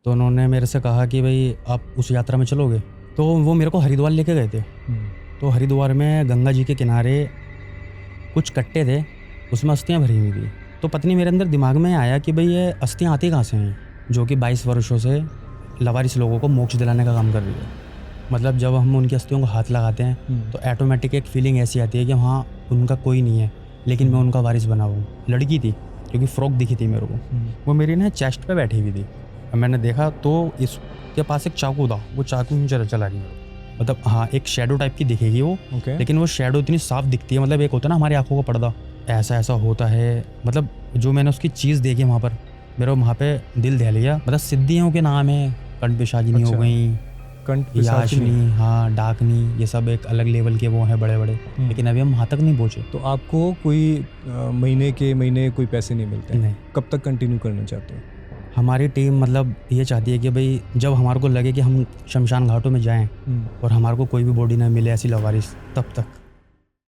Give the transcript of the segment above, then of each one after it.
तो उन्होंने मेरे से कहा कि भाई आप उस यात्रा में चलोगे। तो वो मेरे को हरिद्वार लेके गए थे। तो हरिद्वार में गंगा जी के किनारे कुछ कट्टे थे, उसमें अस्थियाँ भरी हुई थी। तो पत्नी मेरे अंदर दिमाग में आया कि भाई ये अस्थियाँ आती कहाँ से हैं, जो कि 22 वर्षों से लवारिस लोगों को मोक्ष दिलाने का काम कर रही है। मतलब जब हम उनकी अस्थियों को हाथ लगाते हैं तो ऑटोमेटिक एक फीलिंग ऐसी आती है कि हाँ उनका कोई नहीं है, लेकिन मैं उनका वारिस बना हूँ। लड़की थी क्योंकि फ्रॉक दिखी थी मेरे को, वो मेरी ना चेस्ट पे बैठी हुई थी। मैंने देखा तो इसके पास एक चाकू था, वो चाकू ही चला रही है। मतलब हाँ एक शेडो टाइप की दिखेगी वो, लेकिन वो शेडो इतनी साफ दिखती है। मतलब एक होता है ना हमारी आंखों का पर्दा, ऐसा ऐसा होता है। मतलब जो मैंने उसकी चीज़ देखी वहाँ पर, मेरा वहाँ पे दिल दहल गया। मतलब सिद्धियों के नाम है, कंठ पिशाचिनी हो गई, याचनी, हाँ डाकनी, ये सब एक अलग लेवल के वो हैं बड़े बड़े, लेकिन अभी हम वहाँ तक नहीं पहुँचे। तो आपको कोई महीने कोई पैसे नहीं मिलते? नहीं। कब तक कंटिन्यू करना चाहते हो? हमारी टीम मतलब ये चाहती है कि भाई जब हमारे को लगे कि हम शमशान घाटों में जाएं और हमारे को कोई भी बॉडी ना मिले ऐसी लवारिस, तब तक।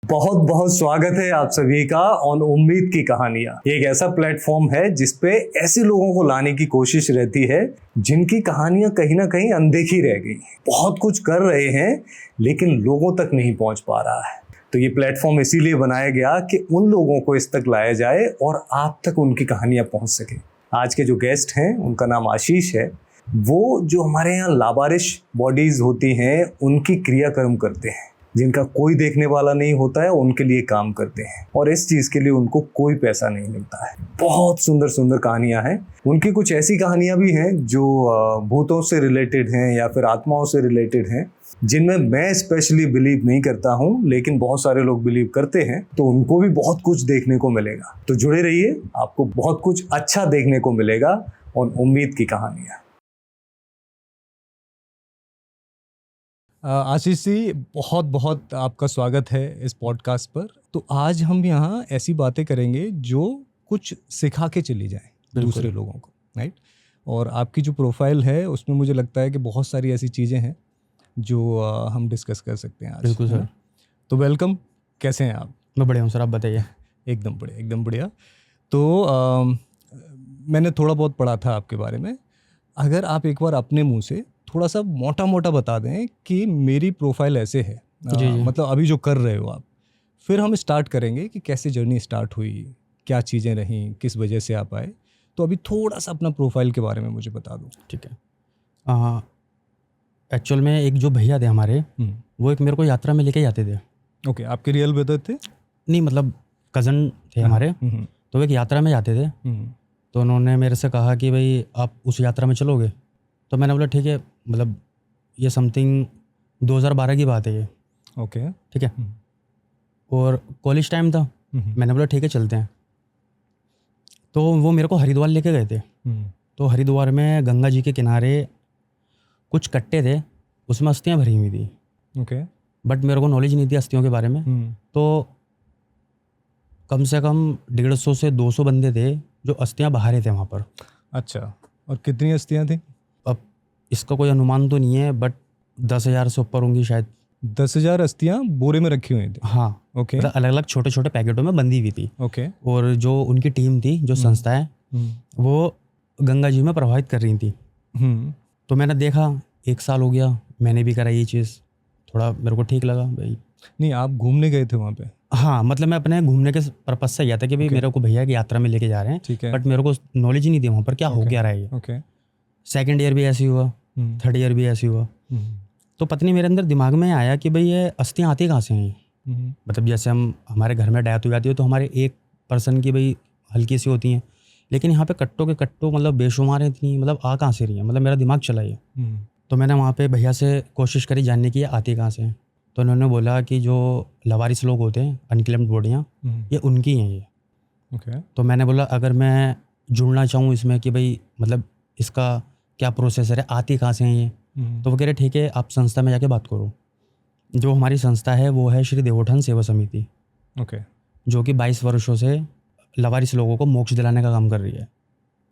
बहुत बहुत स्वागत है आप सभी का ऑन उम्मीद की कहानियां। एक ऐसा प्लेटफॉर्म है जिसपे ऐसे लोगों को लाने की कोशिश रहती है जिनकी कहानियां कहीं ना कहीं अनदेखी रह गई, बहुत कुछ कर रहे हैं लेकिन लोगों तक नहीं पहुंच पा रहा है। तो ये प्लेटफॉर्म इसीलिए बनाया गया कि उन लोगों को इस तक लाया जाए और आप तक उनकी कहानियां पहुंच सके। आज के जो गेस्ट हैं उनका नाम आशीष है। वो जो हमारे यहाँ लावारिश बॉडीज होती हैं उनकी क्रियाकर्म करते हैं, जिनका कोई देखने वाला नहीं होता है उनके लिए काम करते हैं और इस चीज़ के लिए उनको कोई पैसा नहीं मिलता है। बहुत सुंदर सुंदर कहानियां हैं उनकी। कुछ ऐसी कहानियां भी हैं जो भूतों से रिलेटेड हैं या फिर आत्माओं से रिलेटेड हैं, जिनमें मैं स्पेशली बिलीव नहीं करता हूं, लेकिन बहुत सारे लोग बिलीव करते हैं। तो उनको भी बहुत कुछ देखने को मिलेगा। तो जुड़े रहिए, आपको बहुत कुछ अच्छा देखने को मिलेगा और उम्मीद की कहानियां। आशीष जी, बहुत बहुत आपका स्वागत है इस पॉडकास्ट पर। तो आज हम यहाँ ऐसी बातें करेंगे जो कुछ सिखा के चली जाए दूसरे लोगों को, राइट? और आपकी जो प्रोफाइल है उसमें मुझे लगता है कि बहुत सारी ऐसी चीज़ें हैं जो हम डिस्कस कर सकते हैं आज। बिल्कुल सर। तो वेलकम, कैसे हैं आप? मैं बढ़िया हूँ सर, आप बताइए। एकदम बढ़िया, एकदम बढ़िया। तो मैंने थोड़ा बहुत पढ़ा था आपके बारे में। अगर आप एक बार अपने मुंह से थोड़ा सा मोटा मोटा बता दें कि मेरी प्रोफाइल ऐसे है, जी। मतलब अभी जो कर रहे हो आप, फिर हम स्टार्ट करेंगे कि कैसे जर्नी स्टार्ट हुई, क्या चीज़ें रहीं, किस वजह से आप आए। तो अभी थोड़ा सा अपना प्रोफाइल के बारे में मुझे बता दो। ठीक है। एक्चुअल में एक जो भैया थे हमारे, वो एक मेरे को यात्रा में लेके जाते थे। ओके, आपके रियल ब्रदर थे? नहीं, मतलब कज़न थे हमारे। तो वो एक यात्रा में जाते थे। तो उन्होंने मेरे से कहा कि भाई आप उस यात्रा में चलोगे। तो मैंने बोला ठीक है। मतलब ये समथिंग 2012 की बात है ये। ओके, ठीक है। और कॉलेज टाइम था। मैंने बोला ठीक है चलते हैं। तो वो मेरे को हरिद्वार लेके गए थे। तो हरिद्वार में गंगा जी के किनारे कुछ कट्टे थे, उसमें अस्थियाँ भरी हुई थी। ओके। बट मेरे को नॉलेज नहीं थी अस्थियों के बारे में। तो कम से कम 150 से 200 बंदे थे जो अस्थियाँ बहा रहे थे वहाँ पर। अच्छा, और कितनी अस्थियाँ थी? अब इसका कोई अनुमान तो नहीं है, बट 10,000 से ऊपर होंगी शायद। 10,000 अस्थियाँ बोरे में रखी हुई थी? हाँ। ओके। मतलब अलग अलग छोटे छोटे पैकेटों में बंधी हुई थी। ओके। और जो उनकी टीम थी, जो संस्था है, वो गंगा जी में प्रभावित कर रही थी। तो मैंने देखा, 1 साल हो गया, मैंने भी करा ये चीज़, थोड़ा मेरे को ठीक लगा भाई। नहीं, आप घूमने गए थे वहाँ पे? हाँ, मतलब मैं अपने घूमने के पर्पज से गया था कि भाई मेरे को भैया की यात्रा में लेके जा रहे हैं। ठीक है। बट मेरे को नॉलेज ही नहीं थी वहाँ पर क्या हो क्या रहा है ये। ओके। सेकेंड ईयर भी ऐसे हुआ, थर्ड ईयर भी ऐसे हुआ। तो पत्नी मेरे अंदर दिमाग में आया कि भाई ये अस्थियाँ आती कहाँ से हैं। मतलब जैसे हमारे घर में डेथ हो जाती है तो हमारे एक पर्सन की भाई हल्की सी होती हैं, लेकिन यहाँ पे कट्टों के कट्टों मतलब बेशुमार थी। मतलब आ कहाँ से रही है, मतलब मेरा दिमाग चला ये। तो मैंने वहाँ पे भैया से कोशिश करी जानने की आती कहाँ से। तो उन्होंने बोला कि जो लवारिस लोग होते हैं, अनक्लेम्ड बॉडियाँ, ये उनकी हैं ये। ओके। तो मैंने बोला अगर मैं जुड़ना चाहूँ इसमें कि भाई मतलब इसका क्या प्रोसेसर है, आती कहाँ से हैं ये। तो वो कह रहे ठीक है आप संस्था में जाके बात करो। जो हमारी संस्था है वो है श्री देवोत्थान सेवा समिति। ओके। जो कि 22 वर्षों से लवारिस लोगों को मोक्ष दिलाने का काम कर रही है।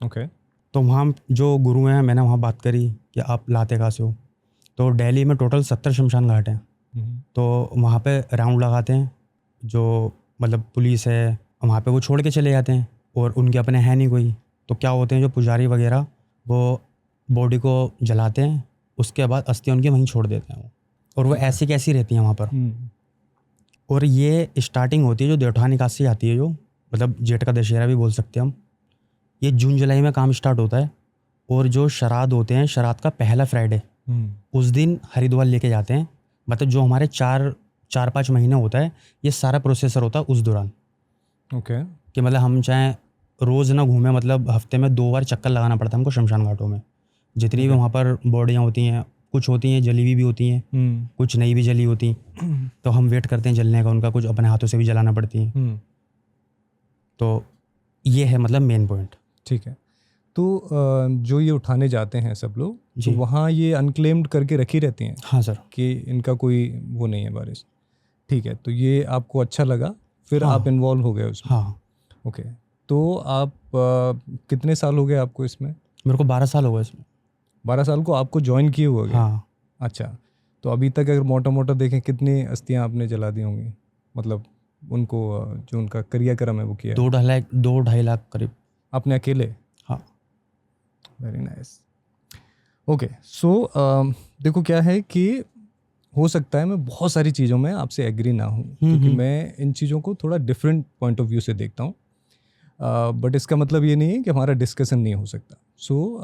ओके। तो वहाँ जो गुरु हैं, मैंने वहाँ बात करी कि आप लाते कहाँ से हो। तो दिल्ली में टोटल 70 शमशान घाट हैं। तो वहाँ पे राउंड लगाते हैं, जो मतलब पुलिस है वहाँ पे वो छोड़ के चले जाते हैं और उनके अपने हैं नहीं कोई। तो क्या होते हैं जो पुजारी वगैरह वो बॉडी को जलाते हैं, उसके बाद अस्थियाँ उनकी वहीं छोड़ देते हैं वो, और वो ऐसी कैसी रहती हैं वहाँ पर। और ये स्टार्टिंग होती है जो देवउठान एकादशी आती है, जो मतलब जेठ का दशहरा भी बोल सकते हैं हम, ये जून जुलाई में काम स्टार्ट होता है। और जो श्राद्ध होते हैं, श्राद्ध का पहला फ्राइडे उस दिन हरिद्वार लेके जाते हैं। मतलब जो हमारे 4-5 महीने होता है, ये सारा प्रोसेसर होता है उस दौरान। ओके। कि मतलब हम चाहे रोज़ ना घूमें, मतलब हफ्ते में 2 बार चक्कर लगाना पड़ता है हमको शमशान घाटों में। जितनी भी वहाँ पर बॉडियाँ होती हैं, कुछ होती हैं जली हुई भी होती हैं, कुछ नई भी जली होती, तो हम वेट करते हैं जलने का उनका, कुछ अपने हाथों से भी जलाना पड़ती हैं। तो ये है मतलब मेन पॉइंट। ठीक है। तो जो ये उठाने जाते हैं सब लोग, तो जी। वहाँ ये अनक्लेम्ड करके रखी रहती हैं हाँ सर। कि इनका कोई वो नहीं है बारिश। ठीक है, तो ये आपको अच्छा लगा, फिर हाँ। आप इन्वॉल्व हो गए उसमें। हाँ। ओके। तो आप कितने साल हो गए आपको इसमें? मेरे को 12 साल हो गए इसमें। 12 साल को आपको ज्वाइन किए हुए गए? हाँ। अच्छा, तो अभी तक अगर मोटा मोटा देखें कितनी अस्थियाँ आपने जला दी होंगी, मतलब उनको जो उनका क्रियाक्रम है वो किया है? 2-2.5 लाख करीब। आपने अकेले? हाँ। Very nice. ओके, सो देखो क्या है कि हो सकता है मैं बहुत सारी चीज़ों में आपसे एग्री ना हूँ, क्योंकि मैं इन चीज़ों को थोड़ा डिफरेंट पॉइंट ऑफ व्यू से देखता हूँ, बट इसका मतलब ये नहीं है कि हमारा डिस्कशन नहीं हो सकता। सो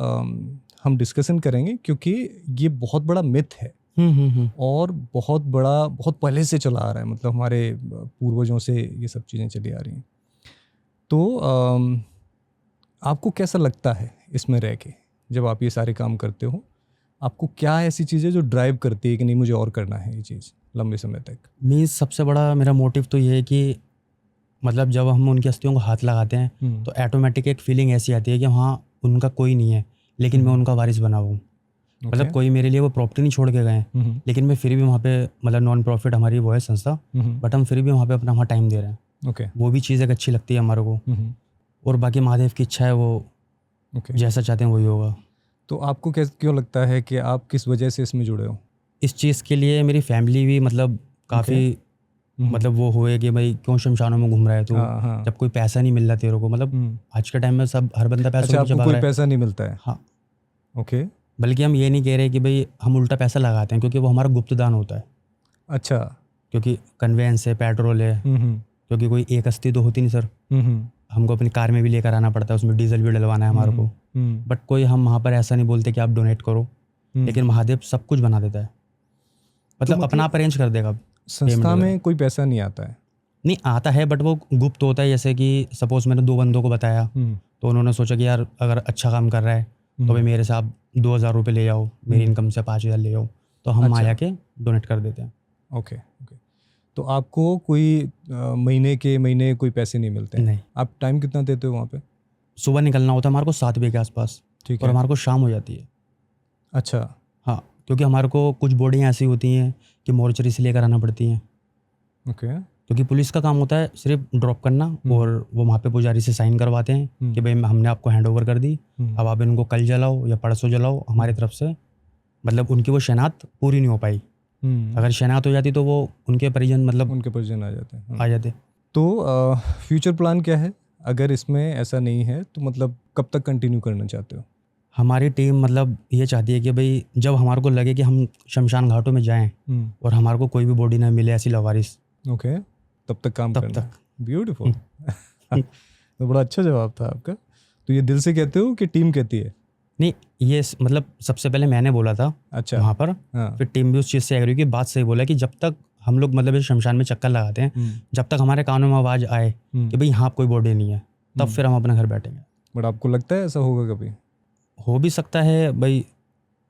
हम डिस्कशन करेंगे, क्योंकि ये बहुत बड़ा मिथ है और बहुत पहले से चला आ रहा है, मतलब हमारे पूर्वजों से ये सब चीज़ें चली आ रही हैं। तो आपको कैसा लगता है इसमें रह के, जब आप ये सारे काम करते हो, आपको क्या ऐसी चीज़ें जो ड्राइव करती है कि नहीं मुझे और करना है ये चीज़ लंबे समय तक? मीन्स सबसे बड़ा मेरा मोटिव तो ये है कि मतलब जब हम उनकी अस्थियों को हाथ लगाते हैं तो ऑटोमेटिक एक फीलिंग ऐसी आती है कि हाँ उनका कोई नहीं है, लेकिन मैं उनका वारिस बना हूँ। मतलब कोई मेरे लिए वो प्रॉपर्टी नहीं छोड़ के गए हैं, लेकिन मैं फिर भी वहाँ पे, मतलब नॉन प्रॉफिट हमारी वो है संस्था, बट हम फिर भी वहाँ पे अपना वहाँ टाइम दे रहे हैं। ओके। वो भी चीज़ एक अच्छी लगती है हमारे को। और बाकी महादेव की इच्छा है, वो जैसा चाहते हैं वही होगा। तो आपको क्यों लगता है कि आप किस वजह से इसमें जुड़े हो? इस चीज़ के लिए मेरी फैमिली भी मतलब काफ़ी मतलब वो हुए कि भाई क्यों शमशानों में घूम रहा है तू, जब कोई पैसा नहीं मिल रहा तेरे को। मतलब आज के टाइम में सब हर बंदा पैसा। अच्छा, आपको कोई पैसा नहीं मिलता है? हाँ। ओके। बल्कि हम ये नहीं कह रहे कि भाई हम उल्टा पैसा लगाते हैं, क्योंकि वो हमारा गुप्त दान होता है। अच्छा। क्योंकि कन्वेंस है, पेट्रोल है, क्योंकि कोई एक अस्थि तो होती नहीं सर, हमको अपनी कार में भी लेकर आना पड़ता है, उसमें डीजल भी डलवाना है हमारे को। बट कोई हम वहाँ पर ऐसा नहीं बोलते कि आप डोनेट करो, लेकिन महादेव सब कुछ बना देता है, मतलब अपना आप अरेंज कर देगा। संस्था में कोई पैसा नहीं आता है? नहीं आता है, बट वो गुप्त होता है। जैसे कि सपोज मैंने 2 बंदों को बताया, तो उन्होंने सोचा कि यार अगर अच्छा काम कर रहा है तो भाई मेरे से आप 2,000 रुपये ले जाओ, मेरी इनकम से 5,000 ले जाओ, तो हम आया के डोनेट कर देते हैं। ओके। तो आपको कोई महीने कोई पैसे नहीं मिलते? नहीं। आप टाइम कितना देते हो वहाँ पे? सुबह निकलना होता है हमारे को 7 बजे के आसपास, ठीक और है, हमारे को शाम हो जाती है। अच्छा। हाँ, क्योंकि हमारे को कुछ बॉडियाँ ऐसी होती हैं कि मोर्चरी से लेकर आना पड़ती हैं। ओके। क्योंकि पुलिस का काम होता है सिर्फ ड्रॉप करना, और वो वहाँ पे पुजारी से साइन करवाते हैं कि भाई हमने आपको हैंड ओवर कर दी, अब आप इनको कल जलाओ या परसों जलाओ हमारी तरफ से। मतलब उनकी वो शनाख्त पूरी नहीं हो पाई। अगर शनाख्त हो जाती तो वो उनके परिजन, मतलब उनके परिजन आ जाते हैं। आ जाते। तो फ्यूचर प्लान क्या है अगर इसमें ऐसा नहीं है तो? मतलब कब तक कंटिन्यू करना चाहते हो? हमारी टीम मतलब ये चाहती है कि भाई जब हमारे को लगे कि हम शमशान घाटों में जाएं और हमारे को कोई भी बॉडी ना मिले ऐसी लावारिस, ओके, तब तक काम तब करना। तक। ब्यूटीफुल। तो बड़ा अच्छा जवाब था आपका। तो ये दिल से कहते हो कि टीम कहती है? नहीं, ये मतलब सबसे पहले मैंने बोला था अच्छा, वहाँ पर, हाँ। फिर टीम भी उस चीज़ से एग्री की, बात सही बोला कि जब तक हम लोग मतलब इस शमशान में चक्कर लगाते हैं, जब तक हमारे कानों में आवाज़ आए कि भाई यहाँ कोई बॉडी नहीं है, तब फिर हम अपने घर बैठेंगे। बट आपको लगता है ऐसा होगा कभी? हो भी सकता है भाई,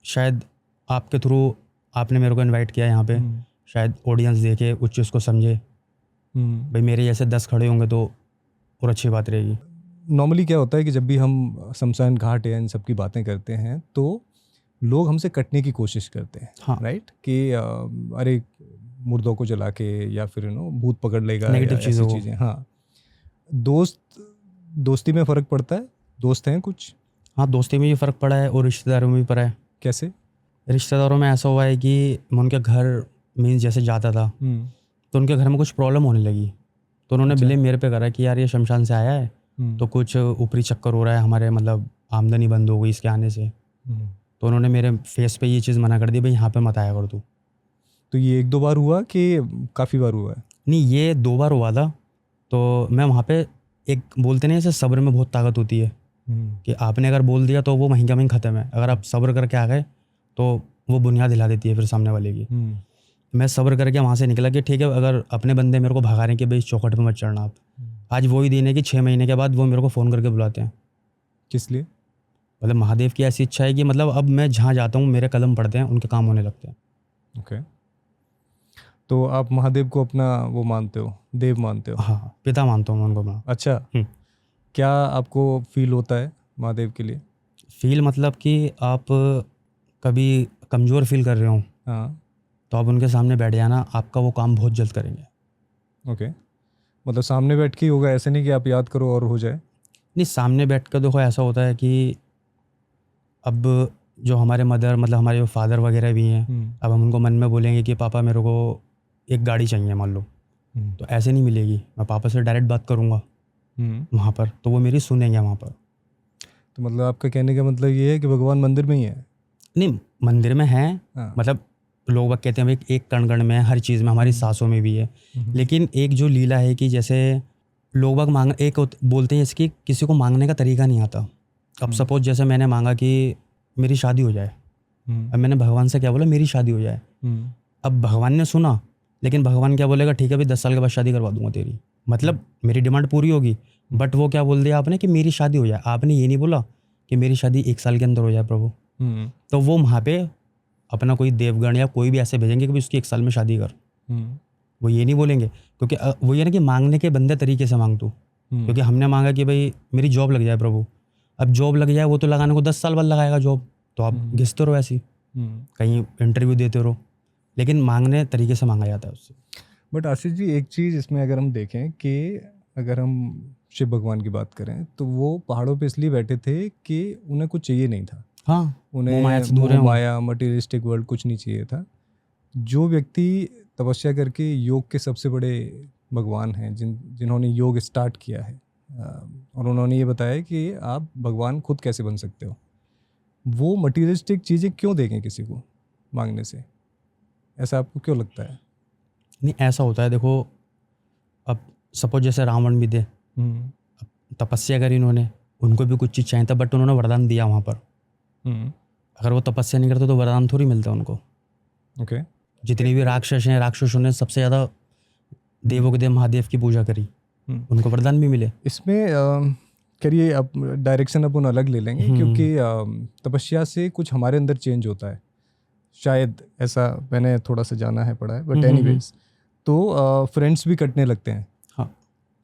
शायद आपके थ्रू आपने मेरे को इनवाइट किया यहाँ पे, शायद ऑडियंस देखे उस चीज़ को समझे, भाई मेरे जैसे 10 खड़े होंगे तो और अच्छी बात रहेगी। नॉर्मली क्या होता है कि जब भी हम शमशान घाट या इन सब की बातें करते हैं तो लोग हमसे कटने की कोशिश करते हैं। हाँ। राइट, कि अरे मुर्दों को जला के, या फिर भूत पकड़ लेगा, नेगेटिव चीज़ें। हाँ, दोस्ती में फ़र्क पड़ता है? दोस्त हैं कुछ? हाँ, दोस्ती में भी फ़र्क पड़ा है और रिश्तेदारों में भी पड़ा है। कैसे? रिश्तेदारों में ऐसा हुआ है कि मैं उनके घर मीन्स जैसे जाता था तो उनके घर में कुछ प्रॉब्लम होने लगी, तो उन्होंने ब्लेम मेरे पे करा कि यार ये शमशान से आया है तो कुछ ऊपरी चक्कर हो रहा है, हमारे मतलब आमदनी बंद हो गई इसके आने से। तो उन्होंने मेरे फेस पे ये चीज़ मना कर दी, भाई यहाँ पे मत आया कर तू। तो ये 1-2 बार हुआ कि काफ़ी बार हुआ है? नहीं, ये 2 बार हुआ था। तो मैं वहाँ पे, एक बोलते नहीं, जैसे सब्र में बहुत ताकत होती है कि आपने अगर बोल दिया तो वो वहीं का वहीं ख़त्म है। अगर आप सब्र करके आ गए तो वो बुनियाद हिला देती है फिर सामने वाले की। मैं सब्र करके वहाँ से निकला कि ठीक है, अगर अपने बंदे मेरे को भगा रहे हैं कि भाई इस चौखट पे मत चढ़ना आप। आज वही दिन है कि 6 महीने के बाद वो मेरे को फ़ोन करके बुलाते हैं। किस लिए? मतलब महादेव की ऐसी इच्छा है कि मतलब अब मैं जहाँ जाता हूँ मेरे कदम पड़ते हैं, उनके काम होने लगते हैं। ओके। तो आप महादेव को अपना वो मानते हो, देव मानते हो? हाँ, पिता मानता हूँ मैं उनको मैं। अच्छा। क्या आपको फील होता है महादेव के लिए? फील मतलब कि आप कभी कमज़ोर फील कर रहे हो हाँ। तो आप उनके सामने बैठ जाना, आपका वो काम बहुत जल्द करेंगे। ओके। मतलब सामने बैठ के ही होगा, ऐसे नहीं कि आप याद करो और हो जाए? नहीं, सामने बैठ कर देखो ऐसा होता है कि अब जो हमारे मदर, मतलब हमारे जो फादर वगैरह भी हैं, अब हम उनको मन में बोलेंगे कि पापा मेरे को एक गाड़ी चाहिए मान लो, तो ऐसे नहीं मिलेगी। मैं पापा से डायरेक्ट बात करूँगा वहाँ पर, तो वो मेरी सुनेंगे वहाँ पर। तो मतलब आपका कहने का मतलब ये है कि भगवान मंदिर में ही है? नहीं, मंदिर में है। हाँ। मतलब लोग बाग कहते हैं भाई एक कण कण में है, हर चीज़ में, हमारी सांसों में भी है। लेकिन एक जो लीला है कि जैसे लोग बाग मांग, एक बोलते हैं इसकी, किसी को मांगने का तरीका नहीं आता। अब सपोज जैसे मैंने मांगा कि मेरी शादी हो जाए, अब मैंने भगवान से क्या बोला, मेरी शादी हो जाए। अब भगवान ने सुना, लेकिन भगवान क्या बोलेगा, ठीक है भाई 10 साल के बाद शादी करवा दूंगा तेरी, मतलब मेरी डिमांड पूरी होगी। बट वो क्या बोल दिया आपने कि मेरी शादी हो जाए, आपने ये नहीं बोला कि मेरी शादी 1 साल के अंदर हो जाए प्रभु। तो वो वहाँ पे अपना कोई देवगण या कोई भी ऐसे भेजेंगे कि भाई उसकी 1 साल में शादी कर। वो ये नहीं बोलेंगे, क्योंकि वो ये ना कि मांगने के बंदे तरीके से मांग तू। क्योंकि हमने मांगा कि भाई मेरी जॉब लग जाए प्रभु, अब जॉब लग जाए, वो तो लगाने को 10 साल बाद लगाएगा जॉब, तो आप घिसते रहो ऐसी, कहीं इंटरव्यू देते रहो, लेकिन मांगने तरीके से मांगा जाता है उससे। बट आशीष जी, एक चीज़ इसमें अगर हम देखें कि अगर हम शिव भगवान की बात करें तो वो पहाड़ों पे इसलिए बैठे थे कि उन्हें कुछ चाहिए नहीं था। हाँ, उन्हें मोह माया मटेरियलिस्टिक वर्ल्ड कुछ नहीं चाहिए था। जो व्यक्ति तपस्या करके योग के सबसे बड़े भगवान हैं, जिन्होंने योग स्टार्ट किया है, और उन्होंने ये बताया कि आप भगवान खुद कैसे बन सकते हो, वो मटेरियलिस्टिक चीज़ें क्यों देंगे किसी को मांगने से? ऐसा आपको क्यों लगता है? नहीं, ऐसा होता है, देखो अब सपोज जैसे रावण भी थे, अब तपस्या करी इन्होंने, उनको भी कुछ चीज़ चाहिए था, बट उन्होंने वरदान दिया वहाँ पर। अगर वो तपस्या नहीं करते तो वरदान थोड़ी मिलता उनको। ओके। जितने भी राक्षस हैं, राक्षसों ने सबसे ज़्यादा देवों के देव महादेव की पूजा करी, उनको वरदान भी मिले। इसमें करिए अब डायरेक्शन अपन अलग ले लेंगे, क्योंकि तपस्या से कुछ हमारे अंदर चेंज होता है, शायद ऐसा मैंने थोड़ा सा जाना है, पढ़ा है, बट एनीवेज, तो फ्रेंड्स भी कटने लगते हैं। हाँ।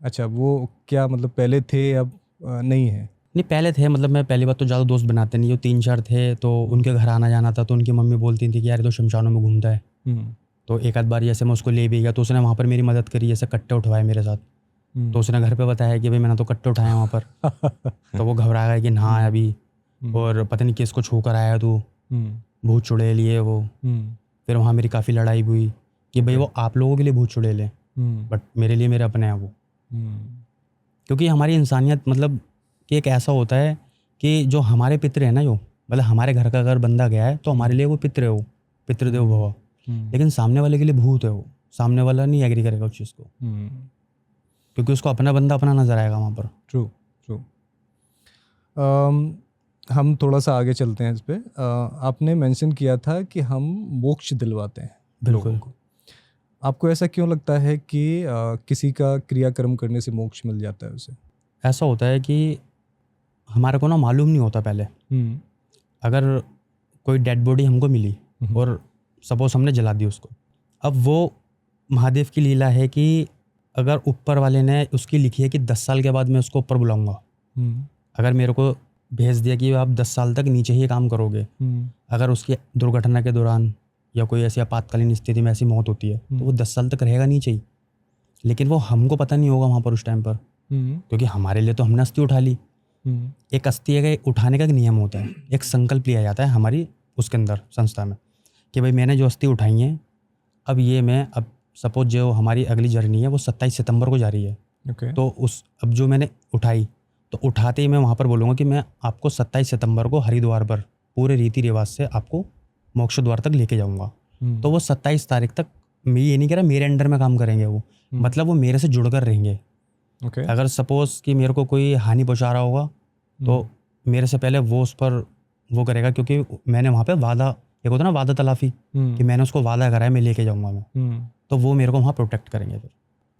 अच्छा, वो क्या मतलब पहले थे, अब नहीं है? नहीं, पहले थे, मतलब मैं पहली बात तो ज़्यादा दोस्त बनाते नहीं, जो 3-4 थे, तो उनके घर आना जाना था, तो उनकी मम्मी बोलती थी कि यार ये तो शमशानों में घूमता है। तो एक आध बार ऐसे मैं उसको ले भी गया, तो उसने वहाँ पर मेरी मदद करी, जैसे कट्टे उठवाए मेरे साथ। तो उसने घर पे बताया कि भाई मैंने तो कट्टे उठाए वहाँ पर। तो वो घबरा गया कि नहा अभी, और पता नहीं किसको छू कर आया तू, भूत चुड़ैल लिए वो। फिर वहाँ मेरी काफ़ी लड़ाई हुई कि भाई वो आप लोगों के लिए भूत चुड़ैल है, बट मेरे लिए मेरे अपने हैं वो। क्योंकि हमारी इंसानियत, मतलब कि एक ऐसा होता है कि जो हमारे पितृ है ना, जो मतलब हमारे घर का अगर बंदा गया है तो हमारे लिए वो पितृ है, वो पितृदेव भव। लेकिन सामने वाले के लिए भूत है, वो सामने वाला नहीं एग्री करेगा उस चीज़ को, क्योंकि उसको अपना बंदा अपना नजर आएगा वहाँ पर। ट्रू। हम थोड़ा सा आगे चलते हैं इस पे। आपने मेंशन किया था कि हम मोक्ष दिलवाते हैं लोगों को। आपको ऐसा क्यों लगता है कि किसी का क्रियाकर्म करने से मोक्ष मिल जाता है उसे? ऐसा होता है कि हमारे को ना मालूम नहीं होता पहले। अगर कोई डेड बॉडी हमको मिली और सपोज हमने जला दी उसको, अब वो महादेव की लीला है कि अगर ऊपर वाले ने उसकी लिखी है कि 10 साल के बाद मैं उसको ऊपर बुलाऊंगा, अगर मेरे को भेज दिया कि आप 10 साल तक नीचे ही काम करोगे, अगर उसकी दुर्घटना के दौरान या कोई ऐसी आपातकालीन स्थिति में ऐसी मौत होती है तो वो 10 साल तक रहेगा नीचे ही। लेकिन वो हमको पता नहीं होगा वहाँ पर उस टाइम पर, क्योंकि हमारे लिए तो हमने अस्थि उठा ली। एक अस्थि है, उठाने का एक नियम होता है, एक संकल्प लिया जाता है हमारी उसके अंदर संस्था में कि भाई मैंने जो अस्थि उठाई है, अब ये मैं, अब सपोज जो हमारी अगली जर्नी है वो 27 सितंबर को जा रही है। तो उस अब जो मैंने उठाई, तो उठाते ही मैं वहाँ पर बोलूँगा कि मैं आपको 27 सितंबर को हरिद्वार पर पूरे रीति रिवाज से आपको मोक्ष द्वार तक लेके जाऊंगा। तो वो 27 तारीख तक, मैं ये नहीं कह रहा मेरे अंडर में काम करेंगे वो, मतलब वो मेरे से जुड़कर रहेंगे। अगर सपोज कि मेरे को कोई हानि पहुंचा रहा होगा तो मेरे से पहले वो उस पर वो करेगा, क्योंकि मैंने वहाँ पे वादा, एक होता ना वादा तलाफी, कि मैंने उसको वादा करा है मैं लेके जाऊंगा मैं, तो वो मेरे को वहाँ प्रोटेक्ट करेंगे फिर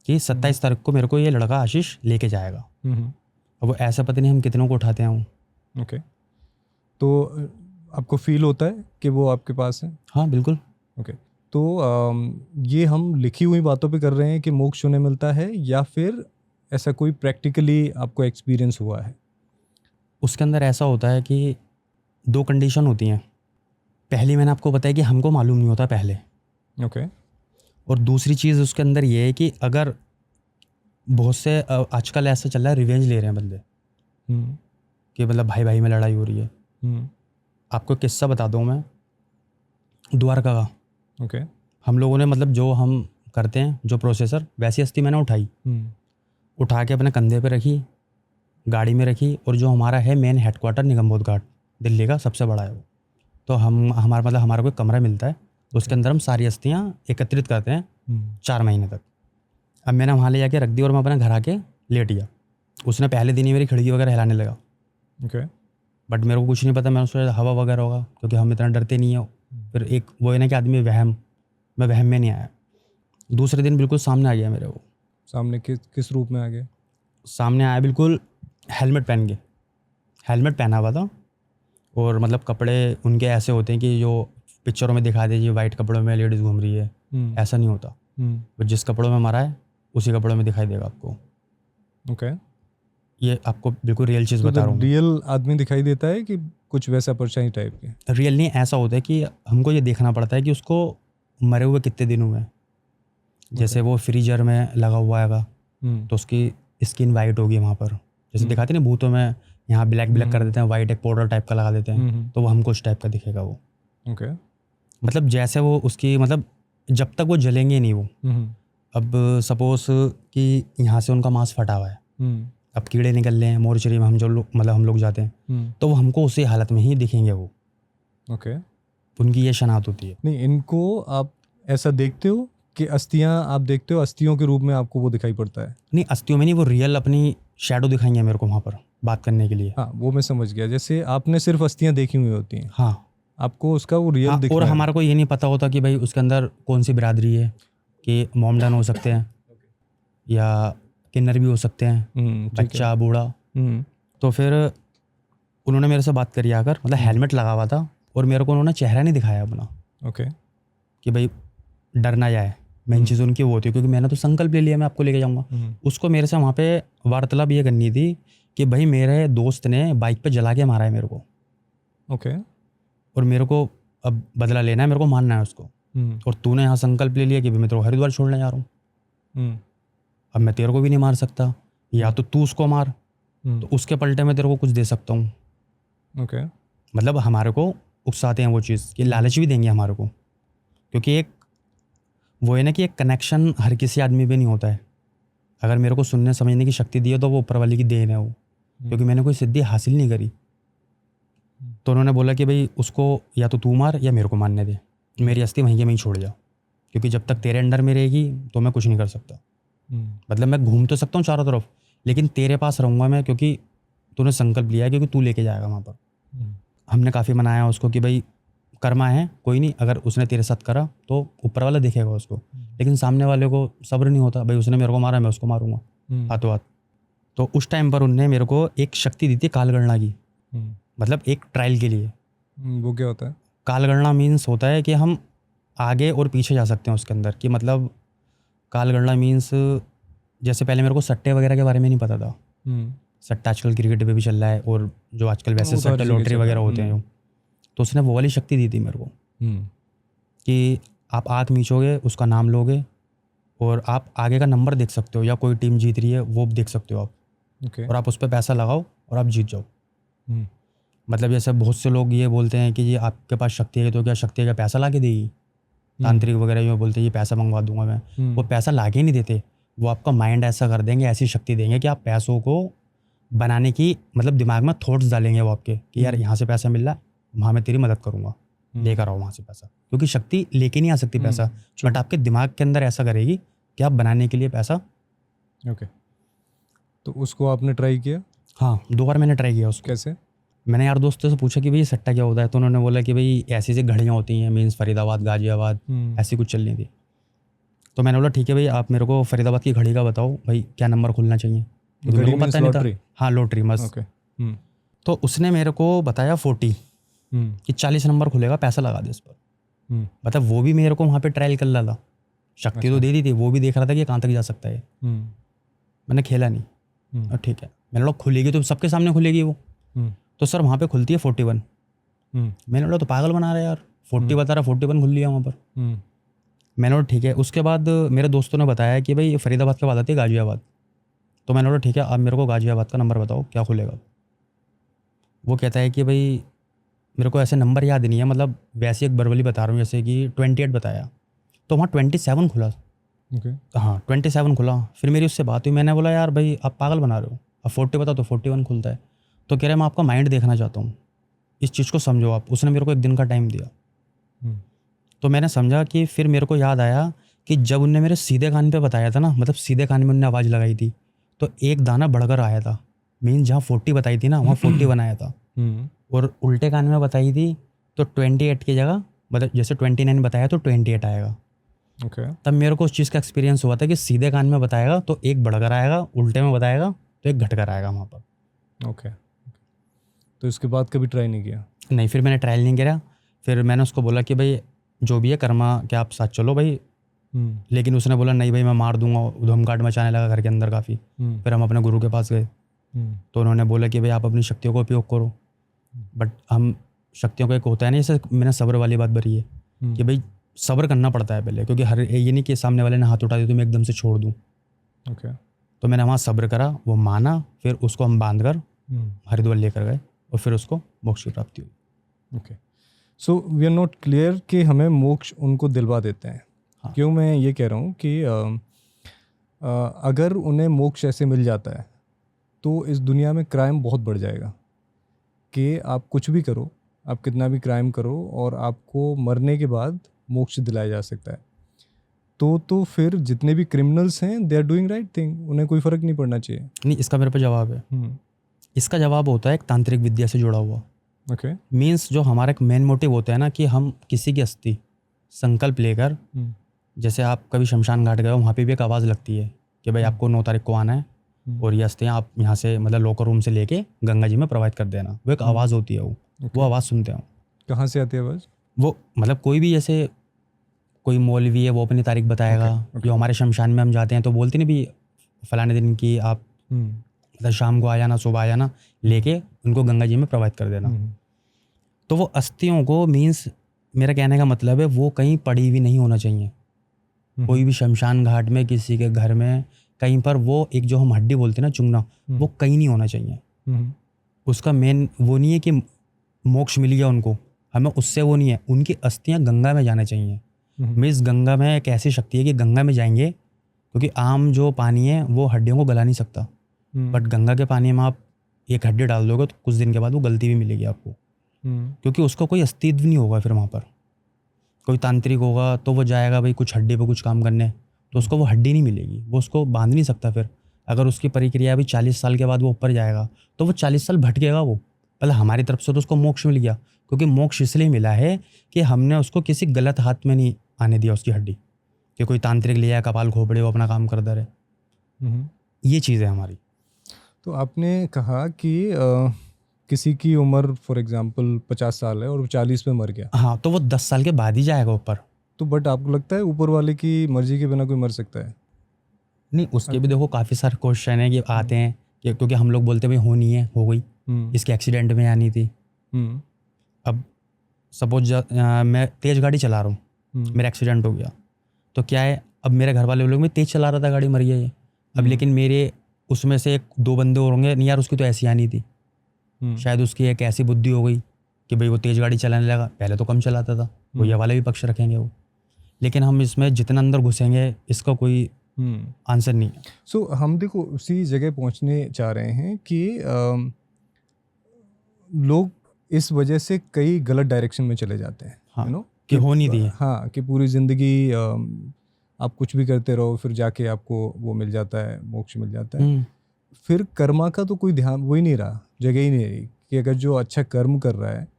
कि 27 तारीख को मेरे को ये लड़का आशीष लेके जाएगा। अब वो ऐसा पता नहीं हम कितनों को उठाते हैं। ओके, तो आपको फील होता है कि वो आपके पास है? हाँ बिल्कुल। ओके, तो ये हम लिखी हुई बातों पे कर रहे हैं कि मोक्ष उन्हें मिलता है, या फिर ऐसा कोई प्रैक्टिकली आपको एक्सपीरियंस हुआ है? उसके अंदर ऐसा होता है कि 2 कंडीशन होती हैं। पहली मैंने आपको बताया कि हमको मालूम नहीं होता पहले। ओके। और दूसरी चीज़ उसके अंदर ये है कि अगर बहुत से आजकल ऐसा चल रहा है, रिवेंज ले रहे हैं बंदे कि मतलब भाई भाई में लड़ाई हो रही है। आपको किस्सा बता दूँ मैं, द्वारका का। ओके। हम लोगों ने मतलब जो हम करते हैं जो प्रोसेसर, वैसी अस्थि मैंने उठाई, उठा के अपने कंधे पे रखी, गाड़ी में रखी, और जो हमारा है मेन हेडक्वार्टर निगमबोध घाट, दिल्ली का सबसे बड़ा है वो, तो हमारा कोई कमरा मिलता है, तो उसके अंदर हम सारी अस्थियाँ एकत्रित करते हैं 4 महीने तक। अब मैंने वहाँ ले जाके रख दी और मैं अपने घर आके लेट गया। उसने पहले दिन ही मेरी खिड़की वगैरह हिलाने लगा। ओके। बट मेरे को कुछ नहीं पता, मैंने सोचा हवा वगैरह होगा, क्योंकि हम इतना डरते नहीं है। फिर एक वो है ना कि आदमी मैं वहम में नहीं आया। दूसरे दिन बिल्कुल सामने आ गया मेरे। वो सामने किस रूप में आ गया? सामने आया बिल्कुल हेलमेट पहन के, हेलमेट पहना हुआ था, और मतलब कपड़े उनके ऐसे होते हैं कि जो पिक्चरों में दिखा दीजिए वाइट कपड़ों में लेडीज़ घूम रही है, ऐसा नहीं होता। वो जिस कपड़ों में मरा है उसी कपड़ों में दिखाई देगा आपको। ओके। ये आपको बिल्कुल रियल चीज़ बता रहा हूँ। रियल आदमी दिखाई देता है कि कुछ वैसा परछाई टाइप के? रियल नहीं, ऐसा होता है कि हमको ये देखना पड़ता है कि उसको मरे हुए कितने दिन हुए। जैसे वो फ्रीजर में लगा हुआ है तो उसकी स्किन वाइट होगी वहाँ पर, जैसे दिखाते हैं ना भूतों में, यहाँ ब्लैक कर देते हैं, वाइट एक पाउडर टाइप का लगा देते हैं, तो वो हमको उस टाइप का दिखेगा वो। ओके। मतलब जैसे वो उसकी मतलब जब तक वो जलेंगे नहीं वो। अब सपोज कि यहाँ से उनका मांस फटा हुआ है, अब कीड़े निकल रहे हैं मोर्चरी में, हम लोग जाते हैं, तो वो हमको उसी हालत में ही दिखेंगे वो। ओके। उनकी ये शनाख्त होती है। नहीं, इनको आप ऐसा देखते हो कि अस्थियां आप देखते हो, अस्थियों के रूप में आपको वो दिखाई पड़ता है? नहीं, अस्थियों में नहीं, वो रियल अपनी शैडो दिखाएंगे मेरे को वहाँ पर बात करने के लिए। हाँ, वो मैं समझ गया। जैसे आपने सिर्फ अस्थियां देखी हुई होती हैं। हाँ, आपको उसका वो रियल दिखता है। और हमारे को ये नहीं पता होता कि भाई उसके अंदर कौन सी बिरादरी है, कि मोमडन हो सकते हैं या किन्नर भी हो सकते हैं, बच्चा बूढ़ा। तो फिर उन्होंने मेरे से बात करी आकर, मतलब हेलमेट लगा हुआ था, और मेरे को उन्होंने चेहरा नहीं दिखाया अपना। ओके। कि भाई डर ना जाए, मेन चीज़ उनकी वो होती है, क्योंकि मैंने तो संकल्प ले लिया मैं आपको लेके जाऊँगा। उसको मेरे से वहाँ पे वार्तालाप ये करनी थी कि भाई मेरे दोस्त ने बाइक पे जला के मारा है मेरे को। ओके। और मेरे को अब बदला लेना है, मेरे को मारना है उसको। और तूने यहाँ संकल्प ले लिया कि भाई मैं तेरे को हरिद्वार छोड़ने जा रहा हूँ, अब मैं तेरे को भी नहीं मार सकता, या तो तू उसको मार, तो उसके पलटे में तेरे को कुछ दे सकता हूँ। ओके। मतलब हमारे को उकसाते हैं वो चीज़, कि लालच भी देंगे हमारे को, क्योंकि एक वो है ना कि एक कनेक्शन हर किसी आदमी पे नहीं होता है। अगर मेरे को सुनने समझने की शक्ति दी है तो वो ऊपर वाले की देन है वो, क्योंकि मैंने कोई सिद्धि हासिल नहीं करी। तो उन्होंने बोला कि भाई उसको या तो तू मार या मेरे को मारने दे, मेरी अस्थि वहीं के वहीं छोड़ जा, क्योंकि जब तक तेरे अंडर में रहेगी तो मैं कुछ नहीं कर सकता। मतलब मैं घूम तो सकता हूँ चारों तरफ, लेकिन तेरे पास रहूँगा मैं, क्योंकि तूने संकल्प लिया है, क्योंकि तू लेके जाएगा वहाँ पर। हमने काफ़ी मनाया उसको कि भाई कर्मा है, कोई नहीं, अगर उसने तेरे साथ करा तो ऊपर वाला देखेगा उसको, लेकिन सामने वाले को सब्र नहीं होता, भाई उसने मेरे को मारा मैं उसको मारूंगा हाथों हाथ। तो उस टाइम पर उनने मेरे को एक शक्ति दी थी कालगणना की, मतलब एक ट्रायल के लिए। वो क्या होता है? कालगणना मीन्स होता है कि हम आगे और पीछे जा सकते हैं उसके अंदर, कि मतलब कालगणना मीन्स जैसे पहले मेरे को सट्टे वगैरह के बारे में नहीं पता था। सट्टा आजकल क्रिकेट पे भी चल रहा है, और जो आजकल वैसे सट्टे लॉटरी वगैरह होते हैं, तो उसने वो वाली शक्ति दी थी मेरे को कि आप आँख मीचोगे, उसका नाम लोगे, और आप आगे का नंबर देख सकते हो, या कोई टीम जीत रही है वो देख सकते हो आप। और आप उस पर पैसा लगाओ और आप जीत जाओ। मतलब जैसे बहुत से लोग ये बोलते हैं कि ये आपके पास शक्ति है, तो क्या शक्ति का पैसा ला के देगी? तांत्रिक वगैरह ये बोलते हैं ये पैसा मंगवा दूंगा मैं, वो पैसा ला के नहीं देते, वो आपका माइंड ऐसा कर देंगे, ऐसी शक्ति देंगे कि आप पैसों को बनाने की, मतलब दिमाग में थॉट्स डालेंगे वो आपके कि यार यहाँ से पैसा मिल रहा है, वहाँ मैं तेरी मदद करूँगा, लेकर आओ वहाँ से पैसा, क्योंकि शक्ति लेके नहीं आ सकती पैसा, बट आपके दिमाग के अंदर ऐसा करेगी कि आप बनाने के लिए पैसा। ओके, तो उसको आपने ट्राई किया? हाँ, 2 बार मैंने ट्राई किया उसको। कैसे? मैंने यार दोस्तों से पूछा कि भाई सट्टा क्या होता है, तो उन्होंने बोला कि भाई ऐसी ऐसी घड़ियाँ होती हैं, मीन्स फरीदाबाद, गाजियाबाद, ऐसी कुछ चल रही थी। तो मैंने बोला ठीक है भाई, आप मेरे को फरीदाबाद की घड़ी का बताओ भाई, क्या नंबर खुलना चाहिए, क्योंकि मेरे को पता नहीं था। हाँ, लॉटरी मस्त। ओके। तो उसने मेरे को बताया 40 कि 40 नंबर खुलेगा, पैसा लगा दे इस पर। मतलब वो भी मेरे को वहाँ पे ट्रायल कर रहा था, शक्ति तो दे दी थी, वो भी देख रहा था कि कहाँ तक जा सकता है। मैंने खेला नहीं, और ठीक है मैंने बोला खुलेगी तो सबके सामने खुलेगी वो। तो सर वहाँ पे खुलती है 41। मैंने बोला तो पागल बना रहा है यार, 40 बता रहा, 41 खुल लिया वहाँ पर। मैंने बोला ठीक है। उसके बाद मेरे दोस्तों ने बताया कि भाई फरीदाबाद के बाद आती है गाजियाबाद। तो मैंने बोला ठीक है, आप मेरे को गाजियाबाद का नंबर बताओ क्या खुलेगा। वो कहता है कि भाई मेरे को ऐसे नंबर याद नहीं है, मतलब वैसे एक बरवली बता रहा हूँ, जैसे कि 28 बताया, तो वहाँ 27 खुला। हाँ 27 खुला। फिर मेरी उससे बात हुई, मैंने बोला यार भाई आप पागल बना रहे हो, अब 40 बता तो 41 खुलता है। तो कह रहे मैं आपका माइंड देखना चाहता हूँ, इस चीज़ को समझो आप। उसने मेरे को 1 दिन का टाइम दिया। तो मैंने समझा कि फिर मेरे को याद आया कि जब उनने मेरे सीधे कान पे बताया था ना, मतलब सीधे कान में उनने आवाज़ लगाई थी, तो एक दाना बढ़कर आया था। मीन जहाँ 40 बताई थी ना, वहाँ 41 आया था। और उल्टे कान में बताई थी तो 28 की जगह, मतलब जैसे 29 बताया तो 28 आएगा। तब मेरे को उस चीज़ का एक्सपीरियंस हुआ था कि सीधे कान में बताएगा तो एक बढ़कर आएगा, उल्टे में बताएगा तो एक घटकर आएगा वहाँ पर। ओके। तो इसके बाद कभी ट्राई नहीं किया? नहीं, फिर मैंने ट्रायल नहीं किया। फिर मैंने उसको बोला कि भाई जो भी है कर्मा, क्या आप साथ चलो भाई। लेकिन उसने बोला नहीं भाई मैं मार दूंगा, उधमकाट मचाने लगा घर के अंदर काफ़ी। फिर हम अपने गुरु के पास गए, तो उन्होंने बोला कि भाई आप अपनी शक्तियों का उपयोग करो, बट हम शक्तियों का एक होता है ना, जैसे मैंने सब्र वाली बात भरी है कि भाई सब्र करना पड़ता है पहले, क्योंकि हर ये नहीं कि सामने वाले ने हाथ उठा दिया तो मैं एकदम से छोड़ दूँ। तो मैंने वहाँ सब्र करा, वो माना, फिर उसको हम बांध कर हरिद्वार लेकर गए और फिर उसको मोक्ष की प्राप्ति हुई। Okay, so we are not clear कि हमें मोक्ष उनको दिलवा देते हैं। हाँ। क्यों मैं ये कह रहा हूँ कि अगर उन्हें मोक्ष ऐसे मिल जाता है तो इस दुनिया में क्राइम बहुत बढ़ जाएगा, कि आप कुछ भी करो, आप कितना भी क्राइम करो और आपको मरने के बाद मोक्ष दिलाया जा सकता है। तो फिर जितने भी क्रिमिनल्स हैं they are doing right thing, उन्हें कोई फ़र्क नहीं पड़ना चाहिए। नहीं, इसका मेरे पे जवाब है। इसका जवाब होता है एक तांत्रिक विद्या से जुड़ा हुआ। ओके। मीन्स जो हमारा एक मेन मोटिव होता है ना, कि हम किसी की अस्थि संकल्प लेकर, जैसे आप कभी शमशान घाट गए हो, वहाँ पे भी एक आवाज़ लगती है कि भाई आपको 9 तारीख को आना है और ये अस्थियाँ आप यहाँ से मतलब लोकर रूम से लेके गंगा जी में प्रवाहित कर देना। वो एक आवाज़ होती है, वो आवाज़ सुनते हो। कहाँ से आती है आवाज़? वो मतलब कोई भी, जैसे कोई मौलवी है वो अपनी तारीख बताएगा। जो हमारे शमशान में हम जाते हैं तो बोलते नहीं भी फलाने दिन की आप मतलब शाम को आ जाना, सुबह आ जाना, लेके उनको गंगा जी में प्रवाहित कर देना। तो वो अस्थियों को, मीन्स मेरा कहने का मतलब है, वो कहीं पड़ी हुई नहीं होना चाहिए। कोई भी शमशान घाट में, किसी के घर में, कहीं पर वो एक जो हम हड्डी बोलते हैं ना, चुंगना, वो कहीं नहीं होना चाहिए। उसका मेन वो नहीं है कि मोक्ष मिल गया उनको, हमें उससे वो नहीं है। उनकी अस्थियाँ गंगा में जाना चाहिए। मीन्स गंगा में एक ऐसी शक्ति है कि गंगा में जाएंगे, क्योंकि आम जो पानी है वो हड्डियों को गला नहीं सकता, बट गंगा के पानी में आप एक हड्डी डाल दोगे तो कुछ दिन के बाद वो गलती भी मिलेगी आपको, क्योंकि उसका कोई अस्तित्व नहीं होगा। फिर वहाँ पर कोई तांत्रिक होगा तो वो जाएगा भाई कुछ हड्डी पे कुछ काम करने, तो उसको वो हड्डी नहीं मिलेगी, वो उसको बांध नहीं सकता। फिर अगर उसकी प्रक्रिया भी 40 साल के बाद वो ऊपर जाएगा तो वो 40 साल भटकेगा। वो पहले हमारी तरफ से तो उसको मोक्ष मिल गया, क्योंकि मोक्ष इसलिए मिला है कि हमने उसको किसी गलत हाथ में नहीं आने दिया उसकी हड्डी, कि कोई तांत्रिक लिया कपाल खोपड़े वो अपना काम करता रहे। ये चीज़ है हमारी। तो आपने कहा कि किसी की उम्र फॉर एग्जांपल 50 साल है और 40 में मर गया, हाँ, तो वो 10 साल के बाद ही जाएगा ऊपर। तो बट आपको लगता है ऊपर वाले की मर्जी के बिना कोई मर सकता है? नहीं, उसके भी देखो काफ़ी सारे क्वेश्चन है कि आते हैं कि क्योंकि हम लोग बोलते हैं भाई होनी है, हो गई, इसके एक्सीडेंट में आनी थी। अब सपोज मैं तेज़ गाड़ी चला रहा हूँ, मेरा एक्सीडेंट हो गया, तो क्या है, अब मेरे घर वाले लोग में तेज़ चला रहा था, गाड़ी मर गया ये। अब लेकिन मेरे उसमें से 1-2 बंदे और होंगे, नहीं यार उसकी तो ऐसी आनी थी, शायद उसकी एक ऐसी बुद्धि हो गई कि भाई वो तेज़ गाड़ी चलाने लगा, पहले तो कम चलाता था, वो ये वाले भी पक्ष रखेंगे वो। लेकिन हम इसमें जितना अंदर घुसेंगे इसका कोई आंसर नहीं है। सो हम देखो उसी जगह पहुंचने चाह रहे हैं कि लोग इस वजह से कई गलत डायरेक्शन में चले जाते हैं, हाँ, यू नो, कि हो नहीं दिए। हाँ, कि पूरी ज़िंदगी आप कुछ भी करते रहो, फिर जाके आपको वो मिल जाता है, मोक्ष मिल जाता है। फिर कर्मा का तो कोई ध्यान वही नहीं रहा, जगह ही नहीं रही कि अगर जो अच्छा कर्म कर रहा है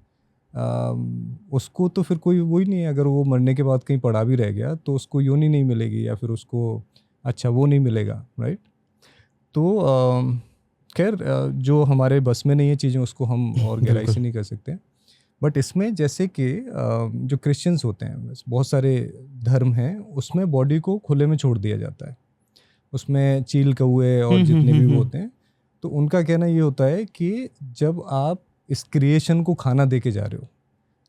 उसको तो फिर कोई वही नहीं है। अगर वो मरने के बाद कहीं पड़ा भी रह गया तो उसको योनि नहीं मिलेगी या फिर उसको अच्छा वो नहीं मिलेगा, राइट। तो खैर जो हमारे बस में नहीं है चीज़ें उसको हम और गहराई से नहीं कर सकते। बट इसमें जैसे कि जो क्रिश्चियंस होते हैं, बहुत सारे धर्म हैं, उसमें बॉडी को खुले में छोड़ दिया जाता है, उसमें चील कौए और जितने भी वो होते हैं। तो उनका कहना ये होता है कि जब आप इस क्रिएशन को खाना दे के जा रहे हो,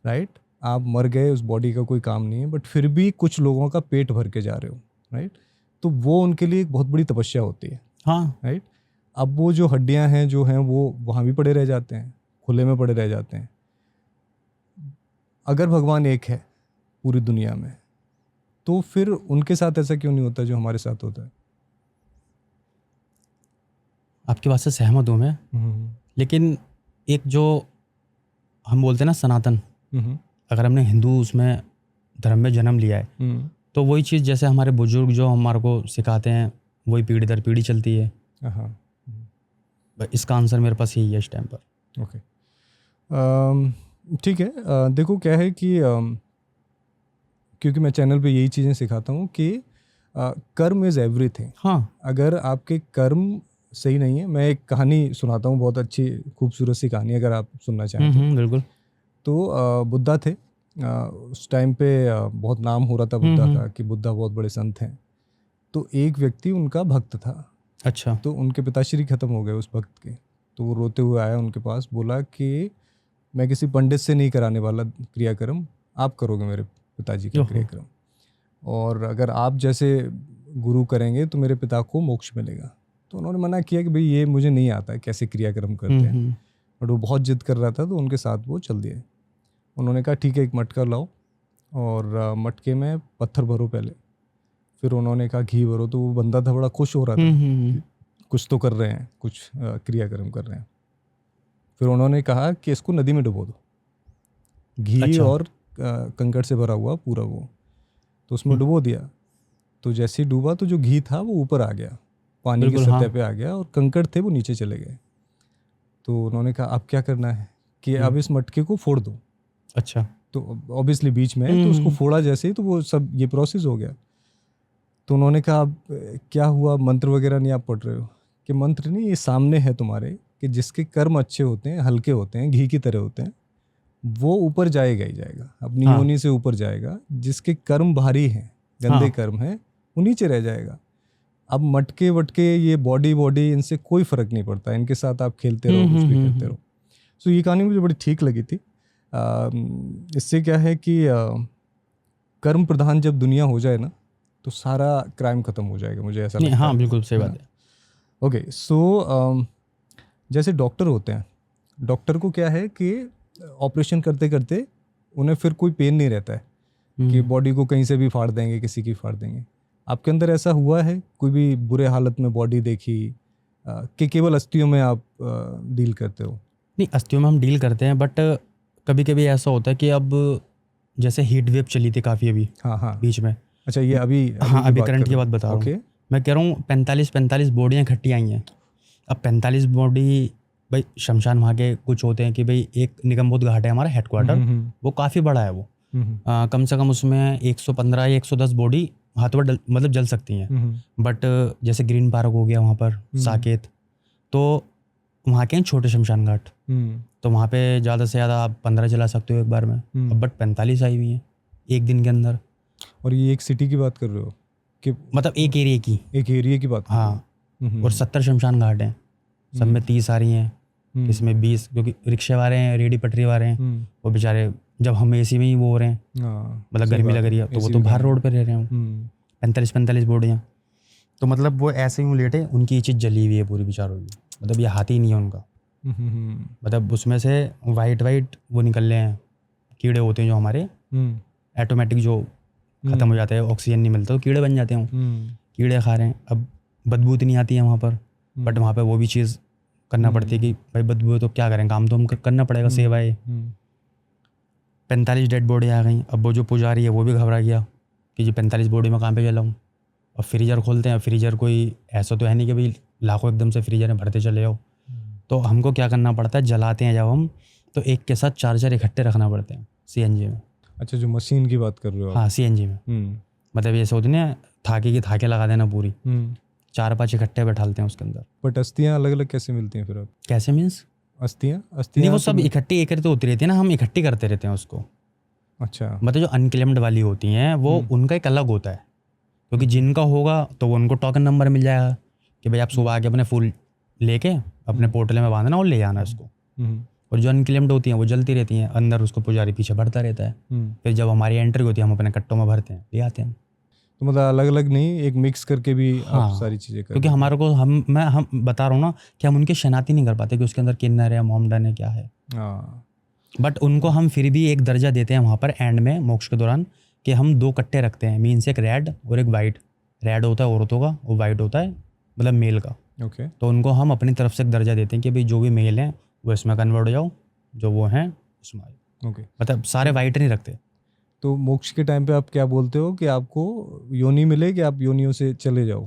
राइट, आप मर गए, उस बॉडी का कोई काम नहीं है, बट फिर भी कुछ लोगों का पेट भर के जा रहे हो, राइट, तो वो उनके लिए एक बहुत बड़ी तपस्या होती है, हाँ, राइट। अब वो जो हड्डियां हैं जो हैं वो वहाँ भी पड़े रह जाते हैं, खुले में पड़े रह जाते हैं। अगर भगवान एक है पूरी दुनिया में, तो फिर उनके साथ ऐसा क्यों नहीं होता जो हमारे साथ होता है? आपकी बात से सहमत हूँ मैं, लेकिन एक जो हम बोलते हैं ना सनातन, अगर हमने हिंदू उसमें धर्म में जन्म लिया है तो वही चीज़ जैसे हमारे बुजुर्ग जो हमारे को सिखाते हैं वही पीढ़ी दर पीढ़ी चलती है। इसका आंसर मेरे पास यही है इस टाइम पर। ओके, ठीक है। देखो क्या है कि क्योंकि मैं चैनल पे यही चीज़ें सिखाता हूँ कि कर्म इज़ एवरीथिंग। हाँ, अगर आपके कर्म सही नहीं है, मैं एक कहानी सुनाता हूँ, बहुत अच्छी खूबसूरत सी कहानी, अगर आप सुनना चाहें तो। बिल्कुल। तो बुद्धा थे, उस टाइम पे बहुत नाम हो रहा था बुद्धा का कि बुद्धा बहुत बड़े संत हैं। तो एक व्यक्ति उनका भक्त था। अच्छा। तो उनके पिताश्री खत्म हो गए उस भक्त के, तो वो रोते हुए आया उनके पास, बोला कि मैं किसी पंडित से नहीं कराने वाला क्रियाक्रम, आप करोगे मेरे पिताजी का क्रियाक्रम, और अगर आप जैसे गुरु करेंगे तो मेरे पिता को मोक्ष मिलेगा। तो उन्होंने मना किया कि भाई ये मुझे नहीं आता है कैसे क्रियाक्रम करते हैं, बट वो बहुत जिद कर रहा था तो उनके साथ वो चल दिए। उन्होंने कहा ठीक है, एक मटका लाओ और मटके में पत्थर भरो पहले, फिर उन्होंने कहा घी भरो। तो वो बंदा था बड़ा खुश हो रहा था कि कुछ तो कर रहे हैं, कुछ क्रियाक्रम कर रहे हैं। फिर उन्होंने कहा कि इसको नदी में डुबो दो, घी अच्छा। और कंकड़ से भरा हुआ पूरा वो, तो उसमें डुबो दिया। तो जैसे ही डूबा तो जो घी था वो ऊपर आ गया, पानी की सतह पे आ गया, और कंकड़ थे वो नीचे चले गए। तो उन्होंने कहा अब क्या करना है कि अब इस मटके को फोड़ दो। अच्छा। तो ऑब्वियसली बीच में, तो उसको फोड़ा जैसे ही तो वो सब ये प्रोसेस हो गया। तो उन्होंने कहा अब क्या हुआ, मंत्र वगैरह नहीं आप पढ़ रहे हो? कि मंत्र नहीं, ये सामने है तुम्हारे कि जिसके कर्म अच्छे होते हैं, हल्के होते हैं, घी की तरह होते हैं, वो ऊपर जाएगा ही जाएगा, अपनी योनि से ऊपर जाएगा। जिसके कर्म भारी हैं, गंदे कर्म हैं, वो नीचे रह जाएगा। अब मटके वटके ये बॉडी इनसे कोई फर्क नहीं पड़ता, इनके साथ आप खेलते रहो, कुछ भी करते रहो। सो ये कहानी मुझे बड़ी ठीक लगी थी। इससे क्या है कि कर्म प्रधान जब दुनिया हो जाए ना तो सारा क्राइम खत्म हो जाएगा, मुझे ऐसा लगता है। हाँ, बिल्कुल सही बात है। ओके, सो जैसे डॉक्टर होते हैं, डॉक्टर को क्या है कि ऑपरेशन करते करते उन्हें फिर कोई पेन नहीं रहता है कि बॉडी को कहीं से भी फाड़ देंगे, किसी की फाड़ देंगे। आपके अंदर ऐसा हुआ है कोई भी बुरे हालत में बॉडी देखी कि केवल अस्थियों में आप डील करते हो? नहीं, अस्थियों में हम डील करते हैं, बट कभी कभी ऐसा होता है कि अब जैसे हीट वेव चली थी काफ़ी अभी बीच में। अच्छा, ये अभी अभी करंट की बात बता रहा हूँ मैं, कह रहा हूँ 45 बॉडियाँ इकट्ठी आई हैं। अब 45 बॉडी, भाई शमशान वहाँ के कुछ होते हैं कि भाई एक निगमबोध घाट है हमारा हेडक्वार्टर, वो काफ़ी बड़ा है वो, कम से कम उसमें 115 या 110 बॉडी हाथों पर मतलब जल सकती हैं। बट जैसे ग्रीन पार्क हो गया वहाँ पर साकेत, तो वहाँ के हैं छोटे शमशान घाट, तो वहाँ पे ज़्यादा से ज़्यादा आप 15 जला सकते हो एक बार में। अब बट 45 आई हुई हैं एक दिन के अंदर। और ये एक सिटी की बात कर रहे हो कि मतलब एक एरिया की बात? हाँ। और 70 शमशान घाट हैं, सब में 30 आ रही हैं, इसमें 20, क्योंकि रिक्शे वाले हैं, रेडी पटरी वाले हैं, वो बेचारे जब हम एसी में ही वो हो रहे हैं, मतलब गर्मी लग रही है तो वो तो बाहर रोड पे रह रहे हैं। 45 बोर्डियाँ, तो मतलब वो ऐसे ही लेटे, उनकी चीज़ जली हुई है पूरी बेचारों की, मतलब ये हाथ ही नहीं है उनका। मतलब उसमें से वाइट वो निकल रहे हैं, कीड़े होते हैं जो हमारे ऑटोमेटिक जो ख़त्म हो जाते हैं, ऑक्सीजन नहीं मिलता तो कीड़े बन जाते हैं, कीड़े खा रहे हैं। अब बदबू नहीं आती है वहाँ पर, बट वहाँ पे वो भी चीज़ करना पड़ती है कि भाई बदबू है तो क्या करें, काम तो हम करना पड़ेगा, सेवाएं। 45 डेड बॉडी आ गई। अब वो जो पुजारी है वो भी घबरा गया कि जी 45 बॉडी में कहाँ पे जलाऊँ। और फ्रीजर खोलते हैं, फ्रीजर कोई ऐसा तो है नहीं कि भाई लाखों एकदम से फ्रीजर में भरते चले जाओ। तो हमको क्या करना पड़ता है, जलाते हैं जब हम तो एक के साथ 4 इकट्ठे रखना पड़ते हैं सीएनजी में। अच्छा, जो मशीन की बात कर रहे हो आप। हाँ सीएनजी में, मतलब ये सोचने थाके की थाके लगा देना पूरी, 4-5 इकट्ठे बैठालते हैं उसके अंदर। बट अस्थियाँ अलग अलग कैसे मिलती हैं फिर अब? कैसे मीन्स? अस्थियाँ नहीं वो सब इकट्ठी एक तो होती रहती है ना, हम इकट्ठी करते रहते हैं उसको। अच्छा, मतलब जो अनक्लेम्ड वाली होती हैं वो उनका एक अलग होता है, क्योंकि जिनका होगा तो वो उनको टोकन नंबर मिल जाएगा कि भाई आप सुबह आके अपने फूल लेके अपने पोटले में बांधना और ले जाना इसको। और जो अनक्लेम्ड होती हैं वो जलती रहती हैं अंदर, उसको पुजारी पीछे भरता रहता है। फिर जब हमारी एंट्री होती है हम अपने कट्टों में भरते हैं, ले आते हैं। तो मतलब अलग अलग नहीं, एक मिक्स करके भी आप हाँ, सारी चीज़ें कर। क्योंकि हमारे को हम बता रहा हूँ ना कि हम उनकी शनाख्ती नहीं कर पाते कि उसके अंदर किन्नर है, मोमडन है, क्या है। बट उनको हम फिर भी एक दर्जा देते हैं वहाँ पर एंड में, मोक्ष के दौरान, कि हम 2 कट्टे रखते हैं। मीन्स एक रेड और एक वाइट। रेड होता है औरतों का और वाइट होता है मतलब मेल का। ओके। तो उनको हम अपनी तरफ से एक दर्जा देते हैं कि भाई जो भी मेल हैं वो इसमें कन्वर्ट हो जाओ, जो वो हैं इसमें आ जाओ। ओके। मतलब सारे वाइट नहीं रखते। तो मोक्ष के टाइम पे आप क्या बोलते हो कि आपको योनि मिले कि आप योनियों से चले जाओ?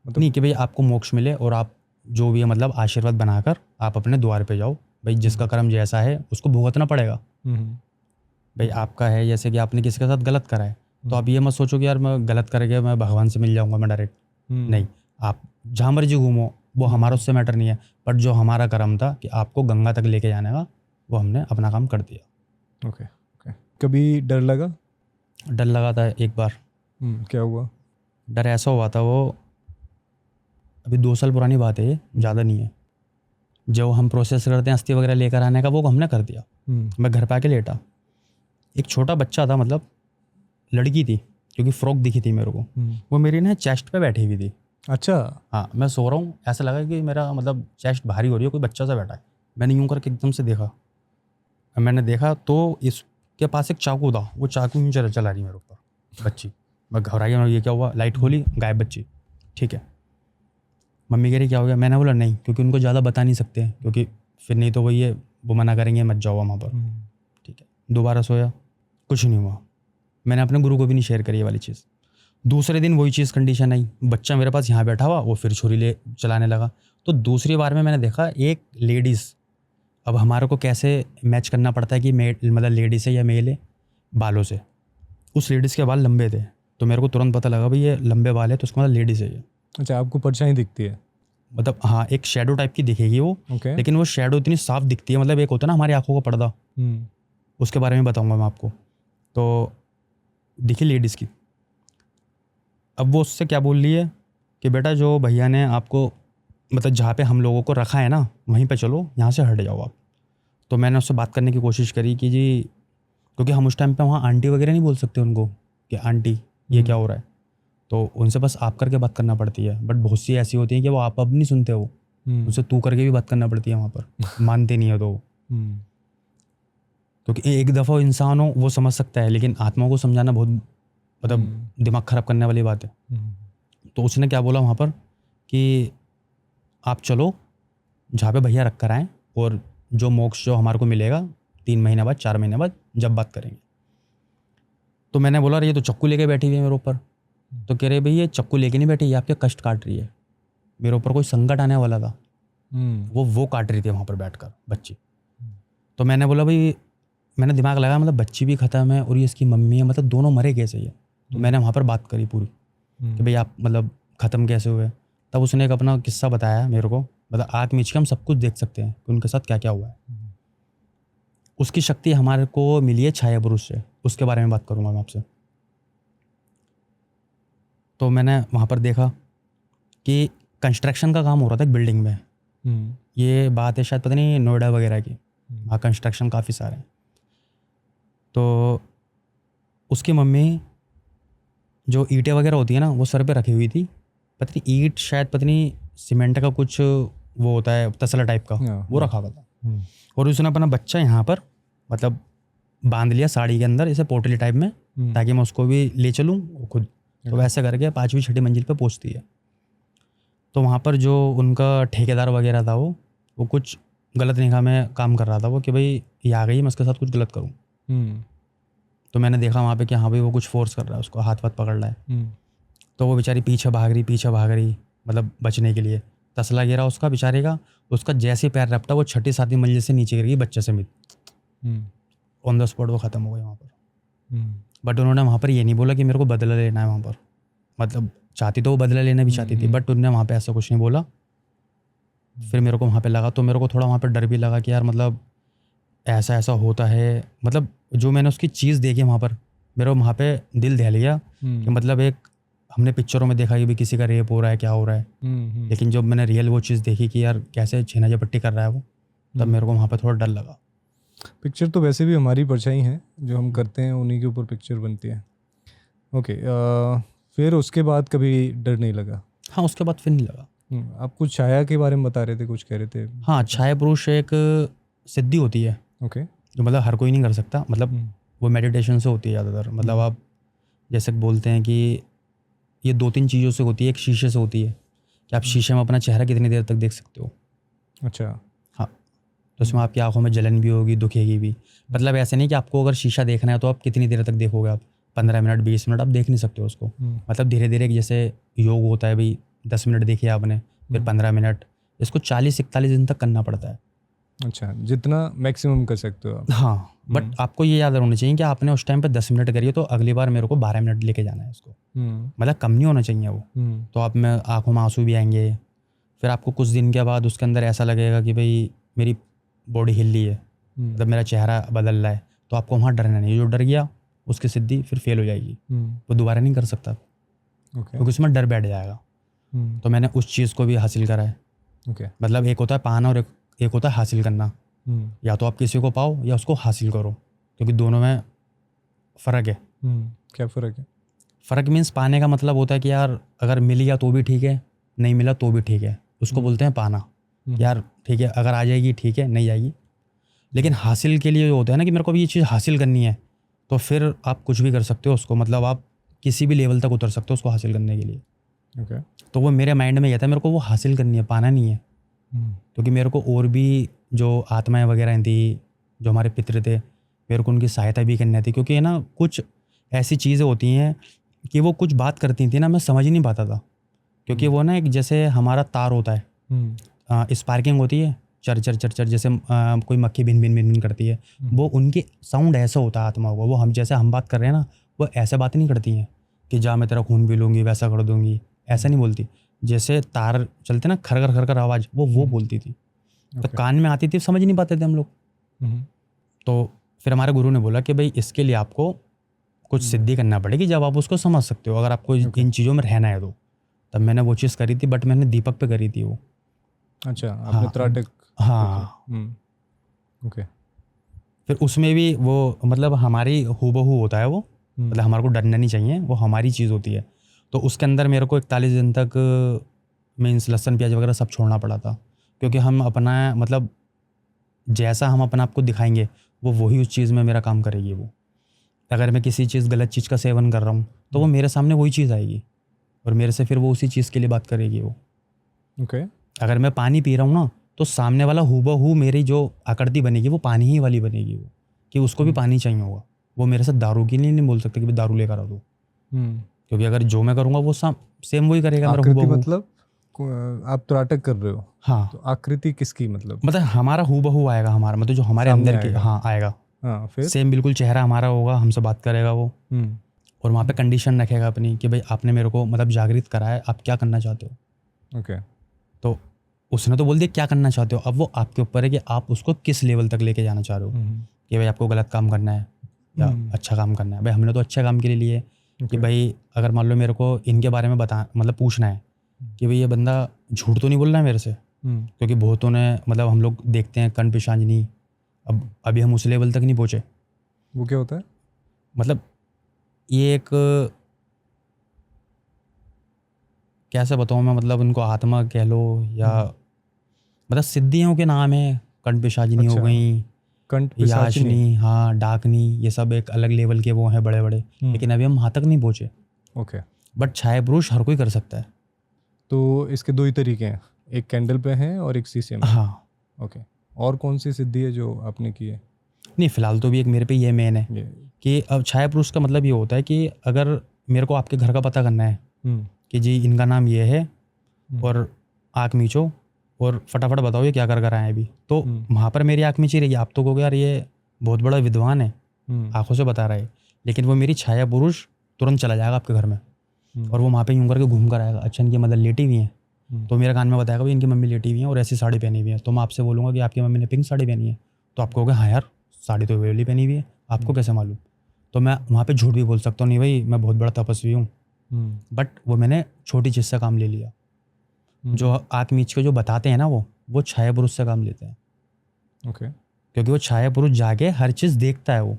मतलब नहीं कि भाई आपको मोक्ष मिले और आप जो भी है मतलब आशीर्वाद बनाकर आप अपने द्वार पे जाओ। भाई जिसका कर्म जैसा है उसको भुगतना पड़ेगा। भाई आपका है जैसे कि आपने किसी के साथ गलत करा है, तो आप ये मत सोचो कि यार मैं गलत करके मैं भगवान से मिल जाऊंगा मैं डायरेक्ट। नहीं, आप जहाँ मर्जी घूमो, वो हमारा उससे मैटर नहीं है। बट जो हमारा कर्म था कि आपको गंगा तक लेके जाने का, वो हमने अपना काम कर दिया। ओके। ओके। कभी डर लगा? डर लगा था एक बार। क्या हुआ? डर ऐसा हुआ था, वो अभी 2 साल पुरानी बात है, ज़्यादा नहीं है। जो हम प्रोसेस करते हैं अस्थि वगैरह लेकर आने का, वो हमने कर दिया। मैं घर पे आके लेटा, एक छोटा बच्चा था, मतलब लड़की थी क्योंकि फ्रॉक दिखी थी मेरे को, वो मेरी ना चेस्ट पे बैठी हुई थी। अच्छा। हाँ, मैं सो रहा हूँ, ऐसा लगा कि मेरा मतलब चेस्ट भारी हो रही है, कोई बच्चा सा बैठा है। मैंने यूँ करके एकदम से देखा, मैंने देखा तो इसके पास एक चाकू था, वो चाकू यूँ चला रही मेरे ऊपर बच्ची। मैं घबरा गया, ये क्या हुआ? लाइट खोली, गायब बच्ची। ठीक है, मम्मी कह रही क्या हो गया? मैंने बोला नहीं, क्योंकि उनको ज़्यादा बता नहीं सकते, क्योंकि फिर नहीं तो वही है, वो मना करेंगे मत जाओ वहाँ पर। ठीक है, दोबारा सोया, कुछ नहीं हुआ। मैंने अपने गुरु को भी नहीं शेयर करी ये वाली चीज़। दूसरे दिन वही चीज़ कंडीशन आई, बच्चा मेरे पास यहाँ बैठा हुआ, वो फिर छुरी ले चलाने लगा। तो दूसरी बार में मैंने देखा एक लेडीज़, अब हमारे को कैसे मैच करना पड़ता है कि मतलब लेडीज़ है या मेल है, बालों से। उस लेडीज़ के बाल लंबे थे, तो मेरे को तुरंत पता लगा भाई ये लंबे बाल है, तो उसका मतलब लेडीज़ है ये। अच्छा, आपको परछाई दिखती है? मतलब हाँ, एक शेडो टाइप की दिखेगी वो। ओके। लेकिन वो शेडो इतनी साफ दिखती है, मतलब एक होता है ना हमारी आंखों का पर्दा, उसके बारे में बताऊंगा मैं आपको। तो दिखी लेडीज़ की। अब वो उससे क्या बोल रही है कि बेटा जो भैया ने आपको मतलब जहाँ पे हम लोगों को रखा है ना, वहीं पे चलो, यहाँ से हट जाओ आप। तो मैंने उससे बात करने की कोशिश करी कि जी, क्योंकि हम उस टाइम पे वहाँ आंटी वगैरह नहीं बोल सकते उनको कि आंटी ये क्या हो रहा है, तो उनसे बस आप करके बात करना पड़ती है। बट बहुत सी ऐसी होती है कि वो आप अब नहीं सुनते, वो उनसे तू करके भी बात करना पड़ती है वहाँ पर, मानते नहीं है तो। क्योंकि एक दफ़ा इंसान हो वो समझ सकता है, लेकिन आत्मा को समझाना बहुत मतलब दिमाग ख़राब करने वाली बात है। तो उसने क्या बोला वहाँ पर कि आप चलो जहाँ पे भैया रख कर आएँ, और जो मोक्ष जो हमारे को मिलेगा 3 महीने बाद 4 महीने बाद जब बात करेंगे। तो मैंने बोला ये तो चक्कू लेके बैठी हुई है मेरे ऊपर। तो कह रहे भाई ये चक्कू लेके नहीं बैठी, ये आपके कष्ट काट रही है। मेरे ऊपर कोई संकट आने वाला था, वो काट रही थी वहाँ पर बैठकर बच्ची। तो मैंने बोला भाई, मैंने दिमाग लगाया मतलब बच्ची भी ख़त्म है और ये इसकी मम्मी है, मतलब दोनों मरे कैसे ये। तो मैंने वहाँ पर बात करी पूरी कि भाई आप मतलब ख़त्म कैसे हुए। तब उसने एक अपना किस्सा बताया मेरे को, मतलब आँख मीच के हम सब कुछ देख सकते हैं कि उनके साथ क्या क्या हुआ है। उसकी शक्ति हमारे को मिली है छाया पुरुष से, उसके बारे में बात करूँगा मैं आपसे। तो मैंने वहाँ पर देखा कि कंस्ट्रक्शन का काम हो रहा था एक बिल्डिंग में। ये बात है शायद पता नहीं नोएडा वगैरह की, वहाँ कंस्ट्रक्शन काफ़ी सारे हैं। तो उसकी मम्मी जो ईंटें वगैरह होती है ना, वो सर पे रखी हुई थी। पता नहीं ईंट शायद पता नहीं सीमेंट का कुछ वो होता है तसला टाइप का, वो रखा हुआ था। और उसने अपना बच्चा यहाँ पर मतलब बांध लिया साड़ी के अंदर, इसे पोटली टाइप में, ताकि मैं उसको भी ले चलूँ खुद। तो वैसे करके 5वीं 6ठी मंजिल पे पहुँचती है। तो वहाँ पर जो उनका ठेकेदार वगैरह था, वो वो कुछ गलत निगाह में काम कर रहा था वो, कि भाई ये आ गई है, मैं उसके साथ कुछ गलत करूँ। तो मैंने देखा वहाँ पे कि हाँ भाई वो कुछ फोर्स कर रहा है, उसको हाथ वाथ पकड़ रहा है। तो वो बेचारी पीछे भाग रही, मतलब बचने के लिए। तसला गिरा उसका बेचारे का, उसका जैसे पैर रपटा वो 6ठी 7वीं मंजिल से नीचे गिर गई बच्चे समेत। ऑन द स्पॉट वो ख़त्म हो गई वहाँ पर। बट उन्होंने वहाँ पर ये नहीं बोला कि मेरे को बदला लेना है वहाँ पर, मतलब चाहती तो वो बदला लेना भी चाहती थी, बट उन्होंने वहाँ पे ऐसा कुछ नहीं बोला। फिर मेरे को वहाँ पे लगा, तो मेरे को थोड़ा वहाँ पे डर भी लगा कि यार मतलब ऐसा ऐसा होता है। मतलब जो मैंने उसकी चीज़ देखी वहाँ पर, मेरा वहाँ पे दिल दहल गया कि मतलब एक हमने पिक्चरों में देखा कि भी किसी का रेप हो रहा है, क्या हो रहा है, लेकिन जब मैंने रियल वो चीज़ देखी कि यार कैसे छीना झपट्टी कर रहा है वो, तब मेरे को वहाँ पे थोड़ा डर लगा। पिक्चर तो वैसे भी हमारी परछाई है, जो हम करते हैं उन्हीं के ऊपर पिक्चर बनती है। ओके, फिर उसके बाद कभी डर नहीं लगा? हाँ, उसके बाद फिर नहीं लगा। आप कुछ छाया के बारे में बता रहे थे, कुछ कह रहे थे। हाँ, छाया पुरुष एक सिद्धि होती है, ओके, जो मतलब हर कोई नहीं कर सकता। मतलब वो मेडिटेशन से होती है ज़्यादातर। मतलब आप जैसे बोलते हैं कि ये 2-3 चीज़ों से होती है। एक शीशे से होती है कि आप शीशे में अपना चेहरा कितनी देर तक देख सकते हो। अच्छा। हाँ, तो उसमें आपकी आंखों में जलन भी होगी, दुखेगी भी। मतलब ऐसे नहीं कि आपको अगर शीशा देखना है तो आप कितनी देर तक देखोगे, आप 15 मिनट 20 मिनट आप देख नहीं सकते हो उसको। मतलब धीरे धीरे, जैसे योग होता है भाई, 10 मिनट देखिए आपने, फिर 15 मिनट, इसको 40-41 दिन तक करना पड़ता है। अच्छा, जितना मैक्सिमम कर सकते हो आप। हाँ, बट आपको ये याद होना चाहिए कि आपने उस टाइम पे 10 मिनट करिए तो अगली बार मेरे को 12 मिनट लेके जाना है उसको। मतलब कम नहीं होना चाहिए वो। तो आप में आंखों में आंसू भी आएंगे। फिर आपको कुछ दिन के बाद उसके अंदर ऐसा लगेगा कि भाई मेरी बॉडी हिल रही है, मतलब मेरा चेहरा बदल रहा है। तो आपको वहाँ डरना नहीं। जो डर गया उसकी सिद्धि फिर फेल हो जाएगी, वो दोबारा नहीं कर सकता, क्योंकि उसमें डर बैठ जाएगा। तो मैंने उस चीज़ को भी हासिल करा है। मतलब एक होता है पाना और एक होता है हासिल करना। या तो आप किसी को पाओ या उसको हासिल करो, क्योंकि दोनों में फ़र्क है। क्या फ़र्क है? फ़र्क मीन्स पाने का मतलब होता है कि यार अगर मिल गया तो भी ठीक है, नहीं मिला तो भी ठीक है, उसको बोलते हैं पाना। यार ठीक है, अगर आ जाएगी ठीक है, नहीं आएगी। लेकिन हासिल के लिए होता है ना कि मेरे को भी ये चीज़ हासिल करनी है, तो फिर आप कुछ भी कर सकते हो उसको। मतलब आप किसी भी लेवल तक उतर सकते हो उसको हासिल करने के लिए। तो वो मेरे माइंड में यह था, मेरे को वो हासिल करनी है, पाना नहीं है। क्योंकि मेरे को और भी जो आत्माएं वगैरह थी, जो हमारे पितृ थे, मेरे को उनकी सहायता भी करनी थी। क्योंकि है ना, कुछ ऐसी चीज़ें होती हैं कि वो कुछ बात करती थी ना, मैं समझ ही नहीं पाता था। क्योंकि वो ना एक जैसे हमारा तार होता है, स्पार्किंग होती है, चर चर चर चर, जैसे कोई मक्खी भिन भिन भिन भिन करती है, वो उनकी साउंड ऐसा होता है आत्मा को। वो हम जैसे हम बात कर रहे हैं ना, वो ऐसे बात नहीं करती हैं कि जा मैं तेरा खून पी लूँगी, वैसा कर दूँगी, ऐसा नहीं बोलती। जैसे तार चलते ना, खर खर खर आवाज़, वो बोलती थी। तो कान में आती थी, समझ नहीं पाते थे हम लोग। तो फिर हमारे गुरु ने बोला कि भाई इसके लिए आपको कुछ सिद्धि करना पड़ेगी, जब आप उसको समझ सकते हो, अगर आपको इन चीज़ों में रहना है तो। तब मैंने वो चीज़ करी थी, बट मैंने दीपक पे करी थी वो। अच्छा, आपने त्राटक। हाँ, ओके। फिर उसमें भी वो मतलब हमारी हूबहू होता है वो। मतलब हमारे को डरना नहीं चाहिए, वो हमारी चीज़ होती है। तो उसके अंदर मेरे को 41 दिन तक मीन्स लहसुन प्याज वगैरह सब छोड़ना पड़ा था। क्योंकि हम अपना मतलब जैसा हम अपने आप को दिखाएंगे, वो वही उस चीज़ में मेरा काम करेगी वो। अगर मैं किसी चीज़ गलत चीज़ का सेवन कर रहा हूँ तो वो मेरे सामने वही चीज़ आएगी और मेरे से फिर वो उसी चीज़ के लिए बात करेगी वो। ओके। अगर मैं पानी पी रहा हूँ ना, तो सामने वाला हूबहू मेरी जो आकृति बनेगी वो पानी ही वाली बनेगी वो, कि उसको भी पानी चाहिए होगा। वो मेरे साथ दारू की नहीं बोल सकते कि भाई दारू लेकर आ दो, क्योंकि अगर जो मैं करूँगा वो सेम वही करेगा मेरा हूबहू। मतलब आप त्राटक कर रहे हो? हाँ। तो आकृति किसकी? मतलब हमारा हूबहू आएगा, हमारा मतलब जो हमारे अंदर के। हाँ, आएगा। हाँ, फिर सेम बिल्कुल चेहरा हमारा होगा, हमसे बात करेगा वो। और वहाँ पे कंडीशन रखेगा अपनी कि भाई आपने मेरे को मतलब जागृत करा है, आप क्या करना चाहते हो। ओके। तो उसने तो बोल दिया क्या करना चाहते हो, अब वो आपके ऊपर है कि आप उसको किस लेवल तक लेके जाना चाह रहे हो। कि भाई आपको गलत काम करना है या अच्छा काम करना है। भाई हमने तो अच्छा काम के लिए लिए कि भाई अगर मान लो मेरे को इनके बारे में मतलब पूछना है कि भाई ये बंदा झूठ तो नहीं बोल रहा है मेरे से, क्योंकि बहुतों ने मतलब हम लोग देखते हैं कर्ण पिशाचिनी, अब अभी हम उस लेवल तक नहीं पहुँचे। वो क्या होता है? मतलब ये एक कैसे बताऊँ मैं, मतलब उनको आत्मा कह लो या मतलब सिद्धियों के नाम है। कर्ण पिशाचिनी हो गई, याचनी, हाँ, डाकनी, ये सब एक अलग लेवल के वो हैं बड़े बड़े, लेकिन अभी हम वहाँ तक नहीं पहुँचे। ओके। बट छाया पुरुष हर कोई कर सकता है। तो इसके दो ही तरीके हैं, एक कैंडल पे है और एक शीशे में। हाँ, ओके, और कौन सी सिद्धि है जो आपने की है? नहीं, फ़िलहाल तो भी एक मेरे पे ये मेन है ये कि अब छाया पुरुष का मतलब ये होता है कि अगर मेरे को आपके घर का पता करना है कि जी इनका नाम ये है और आँख मीचो और फटाफट बताओ ये क्या कर आए हैं अभी, तो वहाँ पर मेरी आँख मीची रही। आप तो कहोगे यार ये बहुत बड़ा विद्वान है, आँखों से बता रहा है, लेकिन वो मेरी छाया पुरुष तुरंत चला जाएगा आपके घर में और वो वहाँ पे यूँ करके घूम कर आएगा। अच्छा इनकी मदर लेटी हुई हैं, तो मेरे कान में बताएगा भाई इनकी मम्मी लेटी हुई हैं और ऐसी साड़ी पहनी हुई है। तो मैं आपसे बोलूँगा कि आपकी मम्मी ने पिंक साड़ी पहनी है, तो आप कहोगे हाँ यार साड़ी तो वेली पहनी हुई है, आपको कैसे मालूम? तो मैं वहाँ पे झूठ भी बोल सकता हूँ, नहीं भाई मैं बहुत बड़ा तपस्वी हूँ, बट वो मैंने छोटी चीज़ से काम ले लिया। जो आँख मीच के जो बताते हैं ना वो छाया पुरुष से काम लेते हैं। ओके, क्योंकि वो छाया पुरुष जाके हर चीज़ देखता है। वो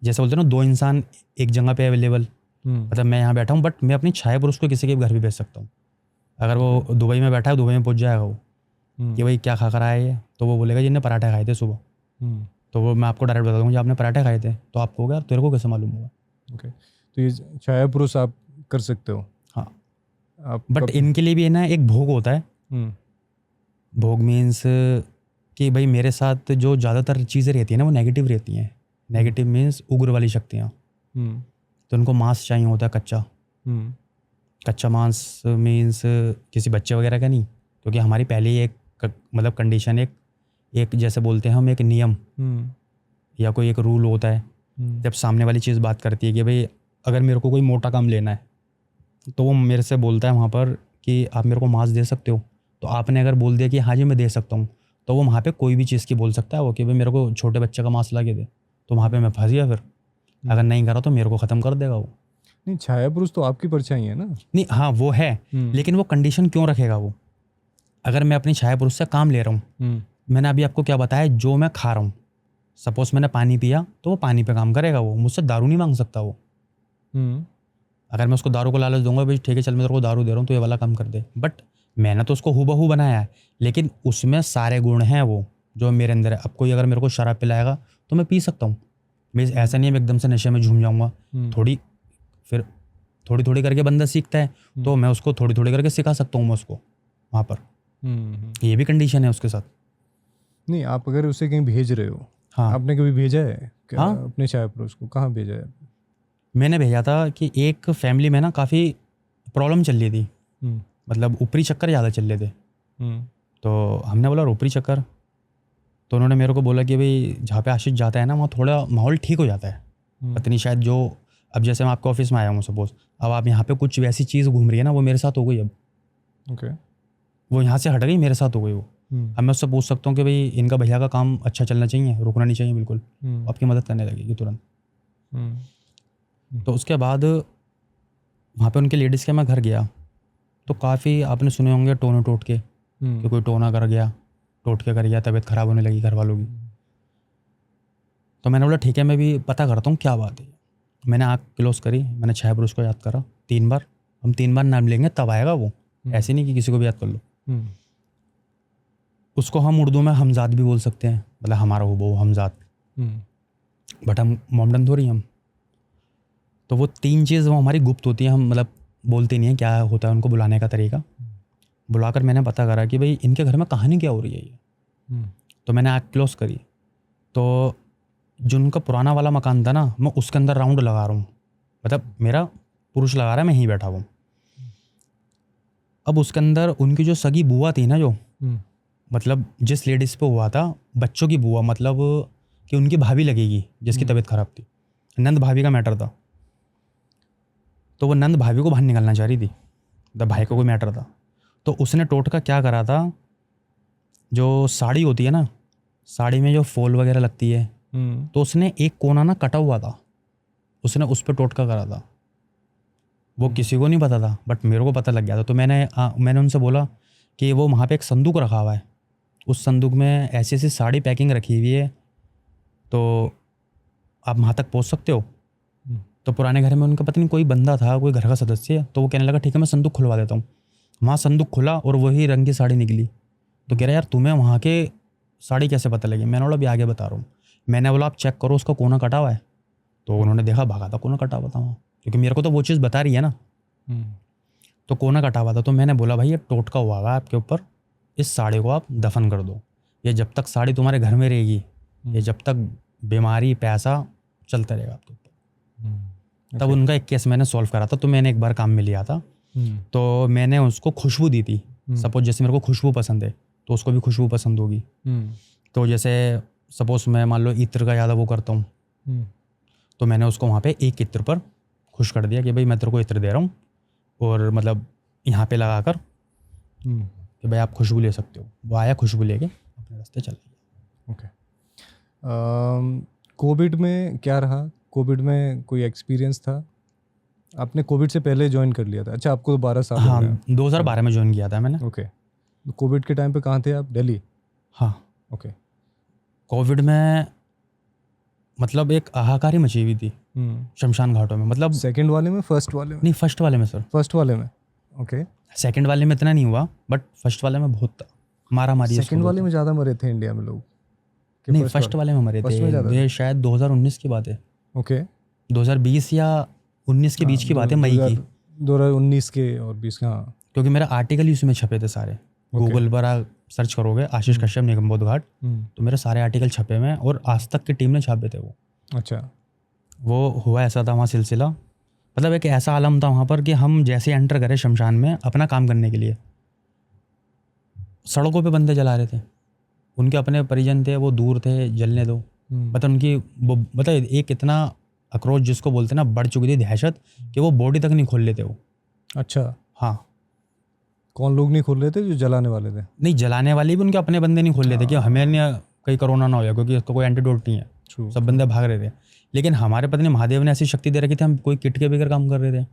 जैसे बोलते हैं ना 2 इंसान एक जगह पे अवेलेबल, मतलब मैं यहाँ बैठा हूँ बट मैं अपनी छाया पुरुष को किसी के घर भी भेज सकता हूँ। अगर वो दुबई में बैठा है, दुबई में पहुँच जाएगा वो कि भाई क्या खा कर आए है, तो वो बोलेगा जिनने पराठे खाए थे सुबह, तो वो मैं आपको डायरेक्ट बता दूँगा आपने पराठे खाए थे, तो आपको होगा यार तेरे को कैसे मालूम होगा? ओके, तो ये छाया पुरुष आप कर सकते हो? हाँ, आप बट इनके लिए भी है ना एक भोग होता है। भोग मीन्स कि भाई मेरे साथ जो ज़्यादातर चीज़ें रहती हैं ना वो नेगेटिव रहती हैं। नेगेटिव मीन्स उग्र वाली शक्तियाँ। तो उनको मांस चाहिए होता है कच्चा। कच्चा मांस मीन्स किसी बच्चे वगैरह का नहीं, क्योंकि हमारी पहले ही एक मतलब कंडीशन एक जैसे बोलते हैं हम एक नियम या कोई एक रूल होता है। जब सामने वाली चीज़ बात करती है कि भाई अगर मेरे को कोई मोटा काम लेना है तो वो मेरे से बोलता है वहाँ पर कि आप मेरे को मांस दे सकते हो, तो आपने अगर बोल दिया कि हाँ जी मैं दे सकता हूँ, तो वो वहाँ पे कोई भी चीज़ की बोल सकता है वो कि भाई मेरे को छोटे बच्चे का मांस ला के दे, तो वहाँ पे मैं फंस गया। फिर अगर नहीं करा तो मेरे को ख़त्म कर देगा वो। नहीं, छाया पुरुष तो आपकी परछाई है ना? नहीं हाँ वो है, लेकिन वो कंडीशन क्यों रखेगा वो? अगर मैं अपनी छाया पुरुष से काम ले रहा हूँ, मैंने अभी आपको क्या बताया, जो मैं खा रहा हूँ, सपोज मैंने पानी पिया तो वो पानी पे काम करेगा। वो मुझसे दारू नहीं मांग सकता वो। अगर मैं उसको दारू को लालच दूंगा भाई ठीक है चल मैं तेरे को दारू दे रहा हूँ तो ये वाला काम कर दे, बट मैंने तो उसको हूबहू बनाया है, लेकिन उसमें सारे गुण हैं वो जो मेरे अंदर है। अब कोई अगर मेरे को शराब पिलाएगा तो मैं पी सकता हूँ, मैं ऐसा नहीं है मैं एकदम से नशे में झूम जाऊँगा। फिर थोड़ी थोड़ी करके बंदा सीखता है, तो मैं उसको थोड़ी थोड़ी करके सिखा सकता हूँ मैं उसको वहाँ पर। ये भी कंडीशन है उसके साथ। नहीं, आप अगर उसे कहीं भेज रहे हो, हाँ आपने कभी भेजा है क्या? हाँ अपने छाया पुरुष को कहाँ भेजा है? मैंने भेजा था कि एक फैमिली में ना काफ़ी प्रॉब्लम चल रही थी, मतलब ऊपरी चक्कर ज़्यादा चल रहे थे। तो हमने बोला ऊपरी चक्कर, तो उन्होंने मेरे को बोला कि भाई जहाँ पे आशीष जाता है ना वहाँ थोड़ा माहौल ठीक हो जाता है। पत्नी शायद जो अब जैसे मैं आपके ऑफिस में आया हूँ सपोज, अब आप यहाँ पे कुछ वैसी चीज़ घूम रही है ना वो मेरे साथ हो गई। अब वो यहाँ से हट गई, मेरे साथ हो गई वो। अब मैं उससे पूछ सकता हूँ कि भाई इनका भैया का काम अच्छा चलना चाहिए, रुकना नहीं चाहिए बिल्कुल, आपकी मदद करने लगेगी तुरंत। तो उसके बाद वहाँ पे उनके लेडीज़ के मैं घर गया तो काफ़ी आपने सुने होंगे टोने टोट के कि कोई टोना कर गया, टोट के कर गया, तबीयत ख़राब होने लगी घर वालों की। तो मैंने बोला ठीक है मैं भी पता करता हूँ क्या बात है। मैंने आँख क्लोज करी, मैंने छाया पुरुष को याद करा 3 बार। हम 3 बार नाम लेंगे तब आएगा वो, ऐसे नहीं कि किसी को भी याद कर लो। उसको हम उर्दू में हमजाद भी बोल सकते हैं, मतलब हमारा वो हमजाद, बट हम मोमडन थोड़ी हम। तो वो 3 चीज़ वो हमारी गुप्त होती है, हम मतलब बोलते नहीं है क्या होता है उनको बुलाने का तरीका। बुलाकर मैंने पता करा कि भाई इनके घर में कहानी क्या हो रही है ये। तो मैंने आँख क्लोज करी, तो जो उनका पुराना वाला मकान था ना मैं उसके अंदर राउंड लगा रहा हूँ, मतलब मेरा पुरुष लगा रहा है, मैं यहीं बैठा हूँ। अब उसके अंदर उनकी जो सगी बुआ थी ना, जो मतलब जिस लेडीज़ पे हुआ था, बच्चों की बुआ, मतलब कि उनकी भाभी लगेगी जिसकी तबीयत ख़राब थी, नंद भाभी का मैटर था। तो वो नंद भाभी को बाहर निकलना चाह रही थी, मतलब भाई का कोई मैटर था। तो उसने टोटका क्या करा था, जो साड़ी होती है ना, साड़ी में जो फॉल वगैरह लगती है, तो उसने एक कोना ना कटा हुआ था, उसने उस पर टोटका करा था। वो किसी को नहीं पता था बट मेरे को पता लग गया था। तो मैंने उनसे बोला कि वो वहाँ पे एक संदूक रखा हुआ है, उस संदूक में ऐसी ऐसी साड़ी पैकिंग रखी हुई है, तो आप वहाँ तक पहुँच सकते हो। तो पुराने घर में उनका पता नहीं कोई बंदा था, कोई घर का सदस्य, तो वो कहने लगा ठीक है मैं संदूक खुलवा देता हूँ। वहाँ संदूक खुला और वही रंग की साड़ी निकली। तो कह रहा यार तुम्हें वहाँ के साड़ी कैसे पता लगी? मैंने बोला अभी आगे बता रहा हूँ। मैंने बोला आप चेक करो उसका कोना कटा हुआ है। तो उन्होंने देखा, भागा था, कोना कटा हुआ था वहाँ, क्योंकि मेरे को तो वो चीज़ बता रही है ना। तो कोना कटा हुआ था। तो मैंने बोला भाई ये टोटका हुआ है आपके ऊपर, इस साड़ी को आप दफन कर दो। ये जब तक साड़ी तुम्हारे घर में रहेगी, ये जब तक बीमारी पैसा चलता रहेगा आपके ऊपर। तब उनका एक केस मैंने सॉल्व करा था। तो मैंने एक बार काम में लिया था, तो मैंने उसको खुशबू दी थी। सपोज जैसे मेरे को खुशबू पसंद है तो उसको भी खुशबू पसंद होगी। तो जैसे सपोज मैं मान लो इत्र का ज़्यादा वो करता हूँ, तो मैंने उसको वहाँ पे एक इत्र पर खुश कर दिया कि भाई मैं तेरे को इत्र दे रहा हूँ, और मतलब यहाँ पे लगा कर कि भाई आप खुशबू ले सकते हो। वो आया, खुशबू लेके अपने रास्ते चला गया। ओके। कोविड में क्या रहा? कोविड में कोई एक्सपीरियंस था? आपने कोविड से पहले ज्वाइन कर लिया था? अच्छा, आपको तो 12 साल हो हाँ, गए। 2012 में ज्वाइन किया था मैंने। ओके। कोविड के टाइम पे कहाँ थे आप? दिल्ली? हाँ। ओके। कोविड में मतलब एक हाहाकार ही मची हुई थी शमशान घाटों में। मतलब सेकंड वाले में, फर्स्ट वाले में? नहीं, फर्स्ट वाले में सर। फर्स्ट वाले में। ओके। सेकंड वाले में इतना नहीं हुआ, बट फर्स्ट वाले में बहुत था, मारा मारी। सेकंड वाले में ज़्यादा मरे थे इंडिया में लोग? नहीं, फर्स्ट वाले में मरे थे। ये शायद 2019 की बात है। ओके। 2020 या 19 के बीच की बात है, मई की। 2019 के और 20 का। हाँ, क्योंकि मेरा आर्टिकल ही उसमें छपे थे सारे। गूगल पर आप सर्च करोगे आशीष कश्यप निगमबोध घाट, तो मेरे सारे आर्टिकल छपे हुए हैं, और आज तक की टीम ने छापे थे वो। अच्छा। वो हुआ ऐसा था वहाँ सिलसिला, मतलब एक ऐसा आलम था वहाँ पर कि हम जैसे एंटर करें शमशान में अपना काम करने के लिए, सड़कों पे बंदे जला रहे थे। उनके अपने परिजन थे, वो दूर थे, जलने दो। मतलब उनकी मतलब एक इतना अक्रोच जिसको बोलते हैं ना, बढ़ चुकी थी दहशत, कि वो बॉडी तक नहीं खोल लेते वो। अच्छा। हाँ। कौन लोग नहीं खोल रहे थे? जो जलाने वाले थे? नहीं, जलाने वाले भी उनके अपने बंदे नहीं खोल लेते कि हमें नहीं कहीं कोरोना ना हो जाए, क्योंकि इसका कोई एंटीडोट नहीं है। सब बंदे भाग रहे थे। लेकिन हमारे पत्नी महादेव ने ऐसी शक्ति दे रखी थी, हम कोई किट के बगैर काम कर रहे थे।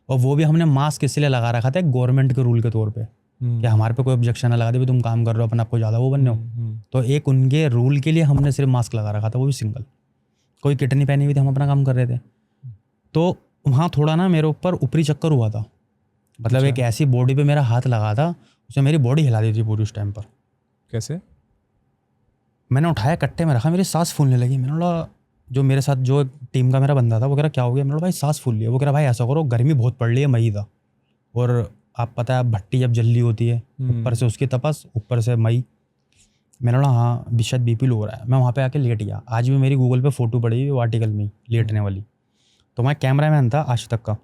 और वो भी हमने मास्क इसलिए लगा रखा था गवर्नमेंट के रूल के तौर पे, कि हमारे पे कोई ऑब्जेक्शन ना लगा दे, तुम काम कर रहे हो अपने आपको ज़्यादा वो बनने हो। तो एक उनके रूल के लिए हमने सिर्फ मास्क लगा रखा था, वो भी सिंगल, कोई किट नहीं पहनी हुई थी, हम अपना काम कर रहे थे। तो वहाँ थोड़ा ना मेरे ऊपर ऊपरी चक्कर हुआ था। मतलब एक ऐसी बॉडी पे मेरा हाथ लगा था, उसने मेरी बॉडी हिला दी थी पूरी उस टाइम पर। कैसे? मैंने उठाया, कट्टे में रखा, मेरी सांस फूलने लगी। मैंने बोला, जो मेरे साथ जो टीम का मेरा बंदा था, वो कह रहा क्या हो गया? मैंने बोला भाई सांस फूल लिया। वो कह रहा भाई ऐसा करो, गर्मी बहुत पड़ रही है, मई था, और आप पता है भट्टी जब जल्दी होती है, ऊपर से उसकी तपस, ऊपर से मई। मैंने बोला हाँ शायद बीपी लो हो रहा है। मैं वहाँ पे आके लेट गया। आज भी मेरी गूगल पे फोटो पड़ी हुई वो आर्टिकल में लेटने वाली। तो मैं कैमरा मैन था आज तक का,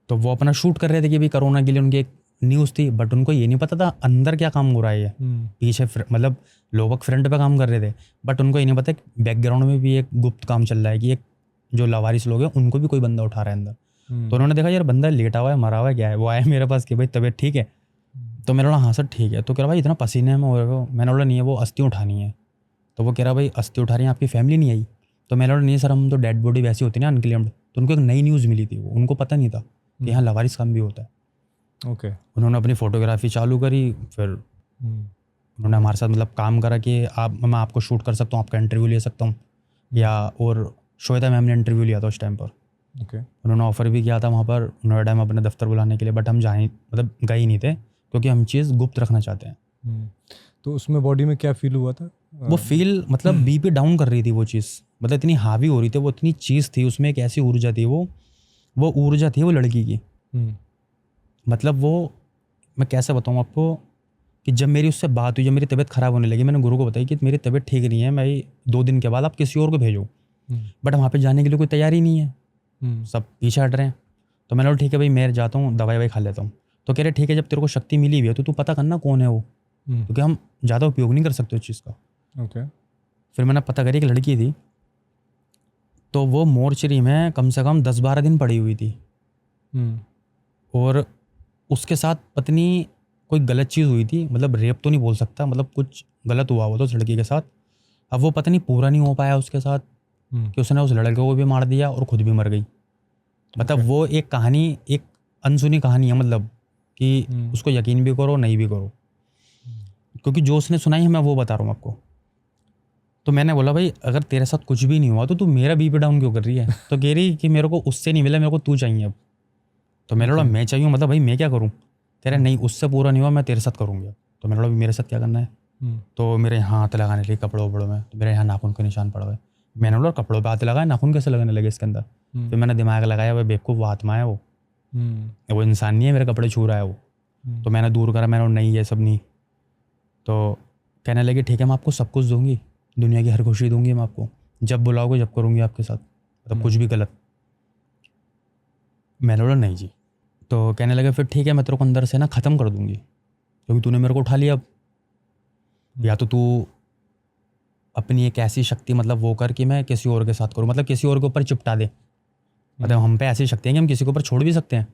तो वो अपना शूट कर रहे थे कि भाई कोरोना के लिए उनकी एक न्यूज़ थी, बट उनको ये नहीं पता था अंदर क्या काम हो रहा है। पीछे मतलब लोग फ्रंट पे काम कर रहे थे, बट उनको ये नहीं पता बैकग्राउंड में भी एक गुप्त काम चल रहा है, कि एक जो लावारिस लोग हैं उनको भी कोई बंदा उठा रहा है अंदर। तो उन्होंने देखा यार बंदा लेटा हुआ है, मरा हुआ है, क्या है। वो आया मेरे पास कि भाई तबीयत ठीक है? तो मैंने बोला हाँ सर ठीक है। तो कह रहा भाई इतना पसीने में हो रहे हो? मैंने बोला नहीं है, वो अस्थि उठानी है। तो वो कह रहा भाई अस्थि उठा रही है, आपकी फैमिली नहीं आई? तो मैंने बोला नहीं सर, हम तो डेड बॉडी वैसी होती है ना अनक्लेम्ड। तो उनको एक नई न्यूज़ मिली थी, वो उनको पता नहीं था कि यहाँ लावारिस काम भी होता है। ओके। उन्होंने अपनी फ़ोटोग्राफी चालू करी, फिर उन्होंने हमारे साथ मतलब काम करा कि मैं आपको शूट कर सकता हूँ, आपका इंटरव्यू ले सकता हूँ, या और श्वेता मैम ने इंटरव्यू लिया था उस टाइम पर। ओके। उन्होंने ऑफ़र भी किया था वहाँ पर नोएडा में अपने दफ्तर बुलाने के लिए, बट हम मतलब गए ही नहीं थे, क्योंकि हम चीज़ गुप्त रखना चाहते हैं। तो उसमें बॉडी में क्या फील हुआ था? वो फील मतलब बीपी डाउन कर रही थी वो चीज़, मतलब इतनी हावी हो रही थी वो, इतनी चीज़ थी उसमें, एक ऐसी ऊर्जा थी वो ऊर्जा थी वो लड़की की। मतलब वो मैं कैसे बताऊँ आपको, कि जब मेरी उससे बात हुई, जब मेरी तबीयत ख़राब होने लगी, मैंने गुरु को बताई कि मेरी तबीयत ठीक नहीं है, मैं 2 दिन के बाद आप किसी और को भेजो। बट वहाँ पे जाने के लिए कोई तैयारी नहीं है, सब पीछे हट रहे हैं। तो मैंने बोला ठीक है भाई मैं जाता हूँ, दवाई खा लेता हूँ। तो कह रहे ठीक है, जब तेरे को शक्ति मिली हुई है तो तू पता करना कौन है वो, क्योंकि हम ज़्यादा उपयोग नहीं कर सकते उस चीज़ का। ओके। फिर मैंने पता करी, एक लड़की थी, तो वो मोर्चरी में कम से कम 10-12 दिन पड़ी हुई थी, और उसके साथ पत्नी कोई गलत चीज़ हुई थी, मतलब रेप तो नहीं बोल सकता, मतलब कुछ गलत हुआ वो तो उस लड़की के साथ। अब वो पत्नी पूरा नहीं हो पाया उसके साथ, कि उसने उस लड़के को भी मार दिया और खुद भी मर गई। मतलब वो एक कहानी, एक अनसुनी कहानी है, मतलब कि उसको यकीन भी करो नहीं भी करो, क्योंकि जो उसने सुनाई है मैं वो बता रहा हूँ आपको। तो मैंने बोला भाई अगर तेरे साथ कुछ भी नहीं हुआ तो तू मेरा बीपी डाउन क्यों कर रही है? तो कह रही कि मेरे को उससे नहीं मिला, मेरे को तू चाहिए अब। तो मैंने बोला मैं चाहिए, मतलब भाई मैं क्या करूँ? कह रहा नहीं उससे पूरा नहीं हुआ, मैं तेरे साथ करूँगी। तो मैंने बोला मेरे साथ क्या करना है? तो मेरे यहाँ हाथ लगाने लगे कपड़ों वपड़ों में, तो मेरे यहाँ नाखून के निशान पड़ गए। मैंने बोला कपड़ों पे हाथ लगाए, नाखून कैसे लगने लगे इसके अंदर? फिर मैंने दिमाग लगाया भाई बेवकूफ़, वो आत्मा है वो इंसान नहीं है, मेरे कपड़े छू रहा है वो। तो मैंने दूर करा, मैंने नहीं ये सब नहीं। तो कहने लगे ठीक है मैं आपको सब कुछ दूंगी, दुनिया की हर खुशी दूंगी मैं आपको, जब बुलाओगे जब करूँगी आपके साथ, मतलब कुछ भी गलत। मैंने बोला नहीं जी। तो कहने लगे फिर ठीक है मैं तेरे को अंदर से ना ख़त्म कर दूंगी, क्योंकि तूने मेरे को उठा लिया अब, या तो तू अपनी एक ऐसी शक्ति मतलब वो कर कि मैं किसी और के साथ करूँ, मतलब किसी और के ऊपर चिपटा दे, मतलब हम पे ऐसी शक्ति है कि हम किसी के ऊपर छोड़ भी सकते हैं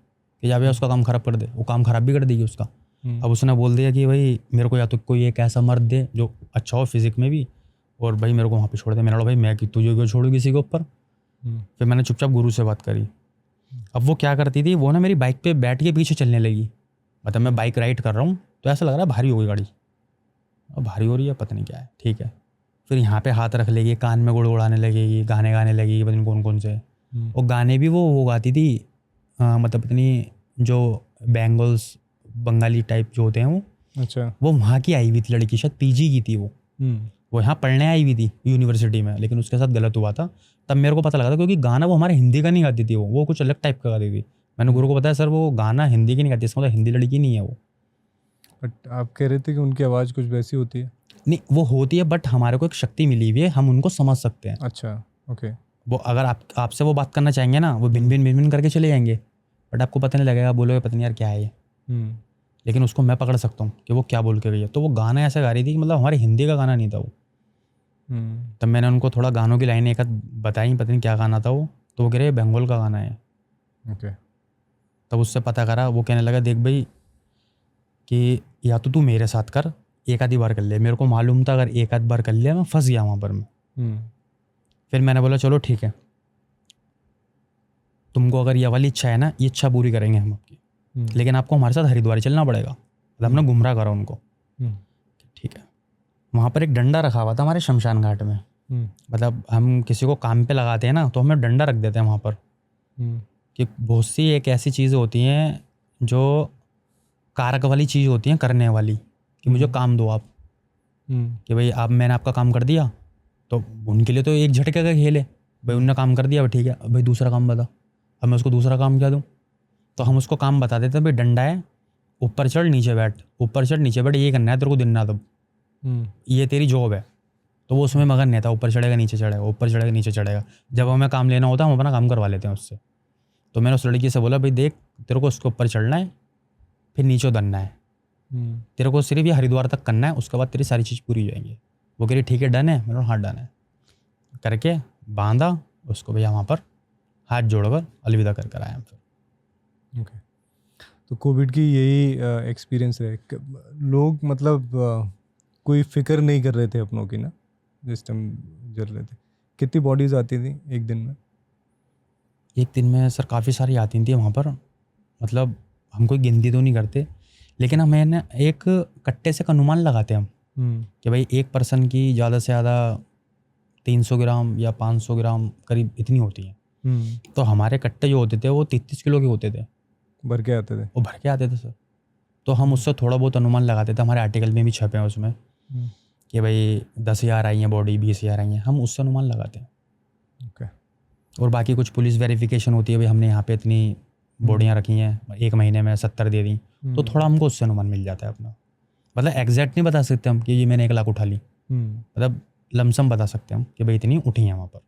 कि या भैया उसका काम खराब कर दे, वो काम खराब भी कर देगी उसका। अब उसने बोल दिया कि भाई मेरे को या तो कोई एक ऐसा मर्द दे जो अच्छा हो फिजिक में भी, और भाई मेरे को वहाँ पे छोड़ दे। मैंने बोला भाई मैं तुझे क्यों छोड़ू किसी के ऊपर। फिर मैंने चुपचाप गुरु से बात करी। अब वो क्या करती थी, वो ना मेरी बाइक पे बैठ के पीछे चलने लगी, मतलब मैं बाइक राइड कर रहा हूँ तो ऐसा लग रहा है भारी हो गई गाड़ी, अब भारी हो रही है पता नहीं क्या है, ठीक है। फिर यहाँ पे हाथ रख लेगी, कान में गुड़ उड़ाने लगेगी, गाने गाने लगेगी, पता नहीं कौन कौन से। और गाने भी वो गाती थी मतलब इतनी जो बेंगल्स बंगाली टाइप जो होते हैं वो, अच्छा, वो वहाँ की आई हुई थी लड़की, शायद पीजी की थी वो यहाँ पढ़ने आई हुई थी यूनिवर्सिटी में, लेकिन उसके साथ गलत हुआ था। तब मेरे को पता लगा था, क्योंकि गाना वो हमारे हिंदी का नहीं गाती थी, वो कुछ अलग टाइप का गाती थी। मैंने गुरु को बताया सर वो गाना हिंदी की नहीं गाती, इसका मतलब हिंदी लड़की नहीं है वो। बट आप कह रहे थे कि उनकी आवाज़ कुछ वैसी होती है। नहीं वो होती है, बट हमारे को एक शक्ति मिली हुई है, हम उनको समझ सकते हैं। अच्छा, ओके। वो अगर आपसे वो बात करना चाहेंगे ना, वो भिन भिन करके चले जाएंगे, बट आपको पता नहीं लगेगा, बोलोगे पता नहीं यार क्या है ये, लेकिन उसको मैं पकड़ सकता हूँ कि वो क्या बोल के गई है। तो वो गाना ऐसा गा रही थी कि मतलब हमारे हिंदी का गाना नहीं था वो। तब मैंने उनको थोड़ा गानों की लाइनें एक आध बताई, पता नहीं क्या गाना था वो, तो वो कह रहे बंगाल का गाना है। ओके। तब उससे पता करा, वो कहने लगा देख भाई कि या तो तू मेरे साथ कर, एक आधी बार कर ले, मेरे को मालूम था अगर एक आध बार कर लिया मैं फंस गया वहाँ पर मैं। फिर मैंने बोला चलो ठीक है, तुमको अगर ये वाली इच्छा है ना, ये इच्छा पूरी करेंगे हम आपकी, लेकिन आपको हमारे साथ हरिद्वार चलना पड़ेगा। मतलब हमने गुमराह करा उनको। ठीक है, वहाँ पर एक डंडा रखा हुआ था हमारे शमशान घाट में। मतलब हम किसी को काम पे लगाते हैं ना, तो हमें डंडा रख देते हैं वहाँ पर, कि बहुत सी एक ऐसी चीज़ें होती हैं जो कारक वाली चीज़ होती हैं, करने वाली, कि मुझे काम दो आप, कि भाई आप मैंने आपका काम कर दिया, तो उनके लिए तो एक झटके का खेल है, भाई उनने काम कर दिया ठीक है, भाई दूसरा काम बता, अब मैं उसको दूसरा काम क्या दूँ। तो हम उसको काम बता देते भाई डंडा है, ऊपर चढ़ नीचे बैठ, ऊपर चढ़ नीचे बैठ, ये करना है तेरे को दिन रात, अब ये तेरी जॉब है। तो वो उसमें मगन नहीं था, ऊपर चढ़ेगा नीचे चढ़ेगा, ऊपर चढ़ेगा नीचे चढ़ेगा। जब हमें काम लेना होता है हम अपना काम करवा लेते हैं उससे। तो मैंने उस लड़की से बोला भाई देख तेरे को उसके ऊपर चढ़ना है, फिर नीचे उतरना है, तेरे को सिर्फ ये हरिद्वार तक करना है, उसके बाद तेरी सारी चीज़ पूरी हो जाएंगी। वो कह रही ठीक है डन है। मैंने हाँ डन है करके बांधा उसको, भैया वहाँ पर हाथ जोड़कर अलविदा कर कर आए हम फिर। ओके। तो कोविड की यही एक्सपीरियंस है, लोग मतलब कोई फिक्र नहीं कर रहे थे अपनों की ना, जिस टाइम जल रहे थे। कितनी बॉडीज आती थी एक दिन में? एक दिन में सर काफ़ी सारी आती थी वहाँ पर, मतलब हम कोई गिनती तो नहीं करते, लेकिन हमें ना एक कट्टे से एक अनुमान लगाते हम कि भाई एक पर्सन की ज़्यादा से ज़्यादा 300 ग्राम या 500 ग्राम करीब इतनी होती है। तो हमारे कट्टे जो होते थे वो 33 किलो के होते थे, भर के आते थे। वो भर के आते थे सर। तो हम उससे थोड़ा बहुत अनुमान लगाते थे, हमारे आर्टिकल में भी छपे हैं उसमें कि भाई 10,000 आई हैं बॉडी, 20,000 आई हैं, हम उससे अनुमान लगाते हैं। ओके। और बाकी कुछ पुलिस वेरिफिकेशन होती है, भाई हमने यहाँ पे इतनी बॉडियाँ रखी हैं, एक महीने में 70 दे दी, तो थोड़ा हमको उससे अनुमान मिल जाता है अपना। मतलब एग्जैक्ट नहीं बता सकते हम कि ये मैंने 1 लाख उठा ली, मतलब लमसम बता सकते हैं हम कि भाई इतनी उठी हैं वहाँ पर।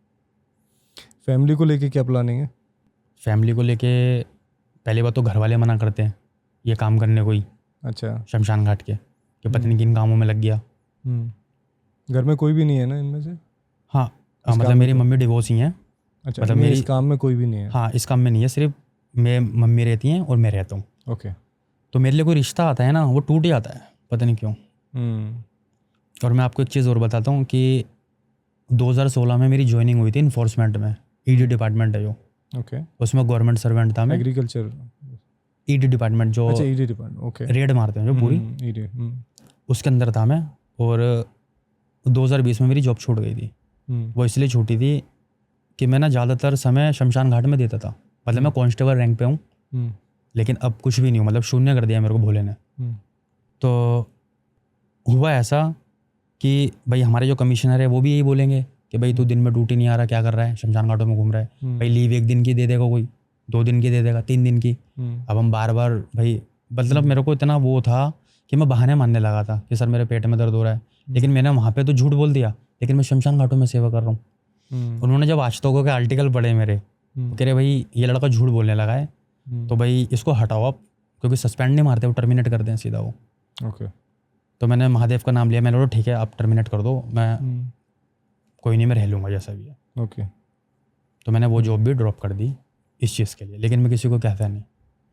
फैमिली को लेके क्या प्लानिंग है? फैमिली को लेके पहली बात तो घर वाले मना करते हैं ये काम करने को ही। अच्छा। शमशान घाट के कि पता नहीं किन कामों में लग गया। घर में कोई भी नहीं है ना इनमें से? हाँ मतलब मेरी मम्मी डिवोर्स ही हैं। अच्छा, मतलब मेरी इस काम में कोई भी नहीं है? हाँ इस काम में नहीं है, सिर्फ मैं मम्मी रहती हैं और मैं रहता हूँ। ओके। तो मेरे लिए कोई रिश्ता आता है ना वो टूट जाता है, पता नहीं क्यों। और मैं आपको एक चीज़ और बताता हूँ कि 2016 में मेरी ज्वाइनिंग हुई थी इन्फोर्समेंट में, ईडी डिपार्टमेंट है जो। ओके। उसमें गवर्नमेंट सर्वेंट था मैं। एग्रीकल्चर ईडी डिपार्टमेंट जो, अच्छा ईडी डिपार्टमेंट, ओके, रेड मारते हैं जो पूरी, ईडी, उसके अंदर था मैं। और 2020 में मेरी जॉब छूट गई थी। वो इसलिए छूटी थी कि मैं ना ज़्यादातर समय शमशान घाट में देता था, मतलब मैं कांस्टेबल रैंक पे हूँ, लेकिन अब कुछ भी नहीं हूँ, मतलब शून्य कर दिया मेरे को भोले ने। तो हुआ ऐसा कि भाई हमारे जो कमिश्नर है वो भी यही बोलेंगे कि भाई तू दिन में ड्यूटी नहीं आ रहा, क्या कर रहा है, शमशान घाटों में घूम रहा है, भाई लीव 1 दिन की दे देगा कोई, 2 दिन की दे देगा, 3 दिन की। अब हम बार बार भाई, मतलब मेरे को इतना वो था कि मैं बहाने मानने लगा था कि सर मेरे पेट में दर्द हो रहा है, लेकिन मैंने वहाँ पे तो झूठ बोल दिया, लेकिन मैं शमशान घाटों में सेवा कर रहा हूँ। उन्होंने जब आज तक के आर्टिकल पढ़े मेरे, कह रहे भाई ये लड़का झूठ बोलने लगा है, तो भाई इसको हटाओ आप, क्योंकि सस्पेंड नहीं मारते, वो टर्मिनेट कर दें सीधा वो। ओके। तो मैंने महादेव का नाम लिया, मैंने बोला ठीक है आप टर्मिनेट कर दो, मैं कोई नहीं, मैं रह लूँगा जैसा भी है। ओके। तो मैंने वो जॉब भी ड्रॉप कर दी इस चीज़ के लिए, लेकिन मैं किसी को कहता नहीं।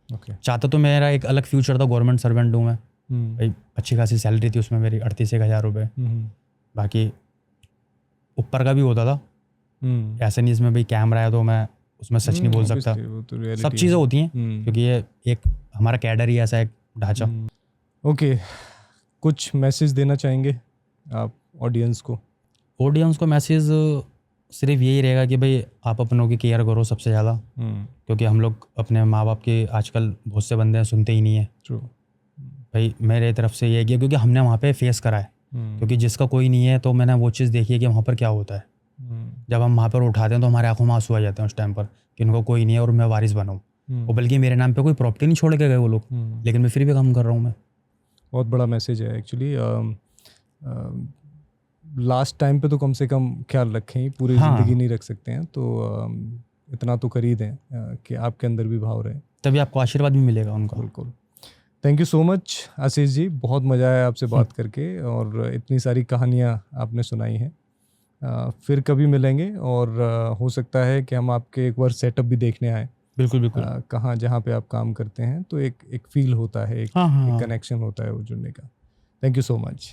ओके। चाहता तो मेरा एक अलग फ्यूचर था, गवर्नमेंट सर्वेंट हूँ मैं भाई, अच्छी खासी सैलरी थी उसमें मेरी 38,000 रुपये, बाकी ऊपर का भी होता था, ऐसे नहीं इसमें भाई कैमरा है तो मैं उसमें सच नहीं बोल सकता, सब चीज़ें होती हैं क्योंकि ये एक हमारा कैडर ही ऐसा एक ढांचा। ओके, कुछ मैसेज देना चाहेंगे आप ऑडियंस को? ऑडियंस को मैसेज सिर्फ यही रहेगा कि भाई आप अपनों की केयर करो सबसे ज़्यादा, क्योंकि हम लोग अपने माँ बाप के आजकल बहुत से बंदे सुनते ही नहीं है। भाई मेरे तरफ से ये किया क्योंकि हमने वहाँ पे फेस करा है, क्योंकि जिसका कोई नहीं है तो मैंने वो चीज़ देखी है कि वहाँ पर क्या होता है। जब हम वहाँ पर उठाते हैं तो हमारे आंखों में आंसू आ जाते हैं उस टाइम पर कि उनको कोई नहीं है और मैं वारिस बनाऊँ, और बल्कि मेरे नाम पे कोई प्रॉपर्टी नहीं छोड़ के गए वो लोग, लेकिन मैं फिर भी काम कर रहा हूँ। मैं बहुत बड़ा मैसेज है एक्चुअली। लास्ट टाइम पे तो कम से कम ख्याल रखें, पूरी ज़िंदगी नहीं रख सकते हैं, तो इतना तो कर ही दें कि आपके अंदर भी भाव रहे, तभी आपको आशीर्वाद भी मिलेगा उनका। बिल्कुल। Thank you so much Ashish ji, बहुत मज़ा आया आपसे बात करके, और इतनी सारी कहानियाँ आपने सुनाई हैं। फिर कभी मिलेंगे और हो सकता है कि हम आपके एक बार सेटअप भी देखने आए। बिल्कुल बिल्कुल। कहाँ जहाँ पे आप काम करते हैं, तो एक फील होता है, एक कनेक्शन होता है वो जुड़ने का। Thank you so much.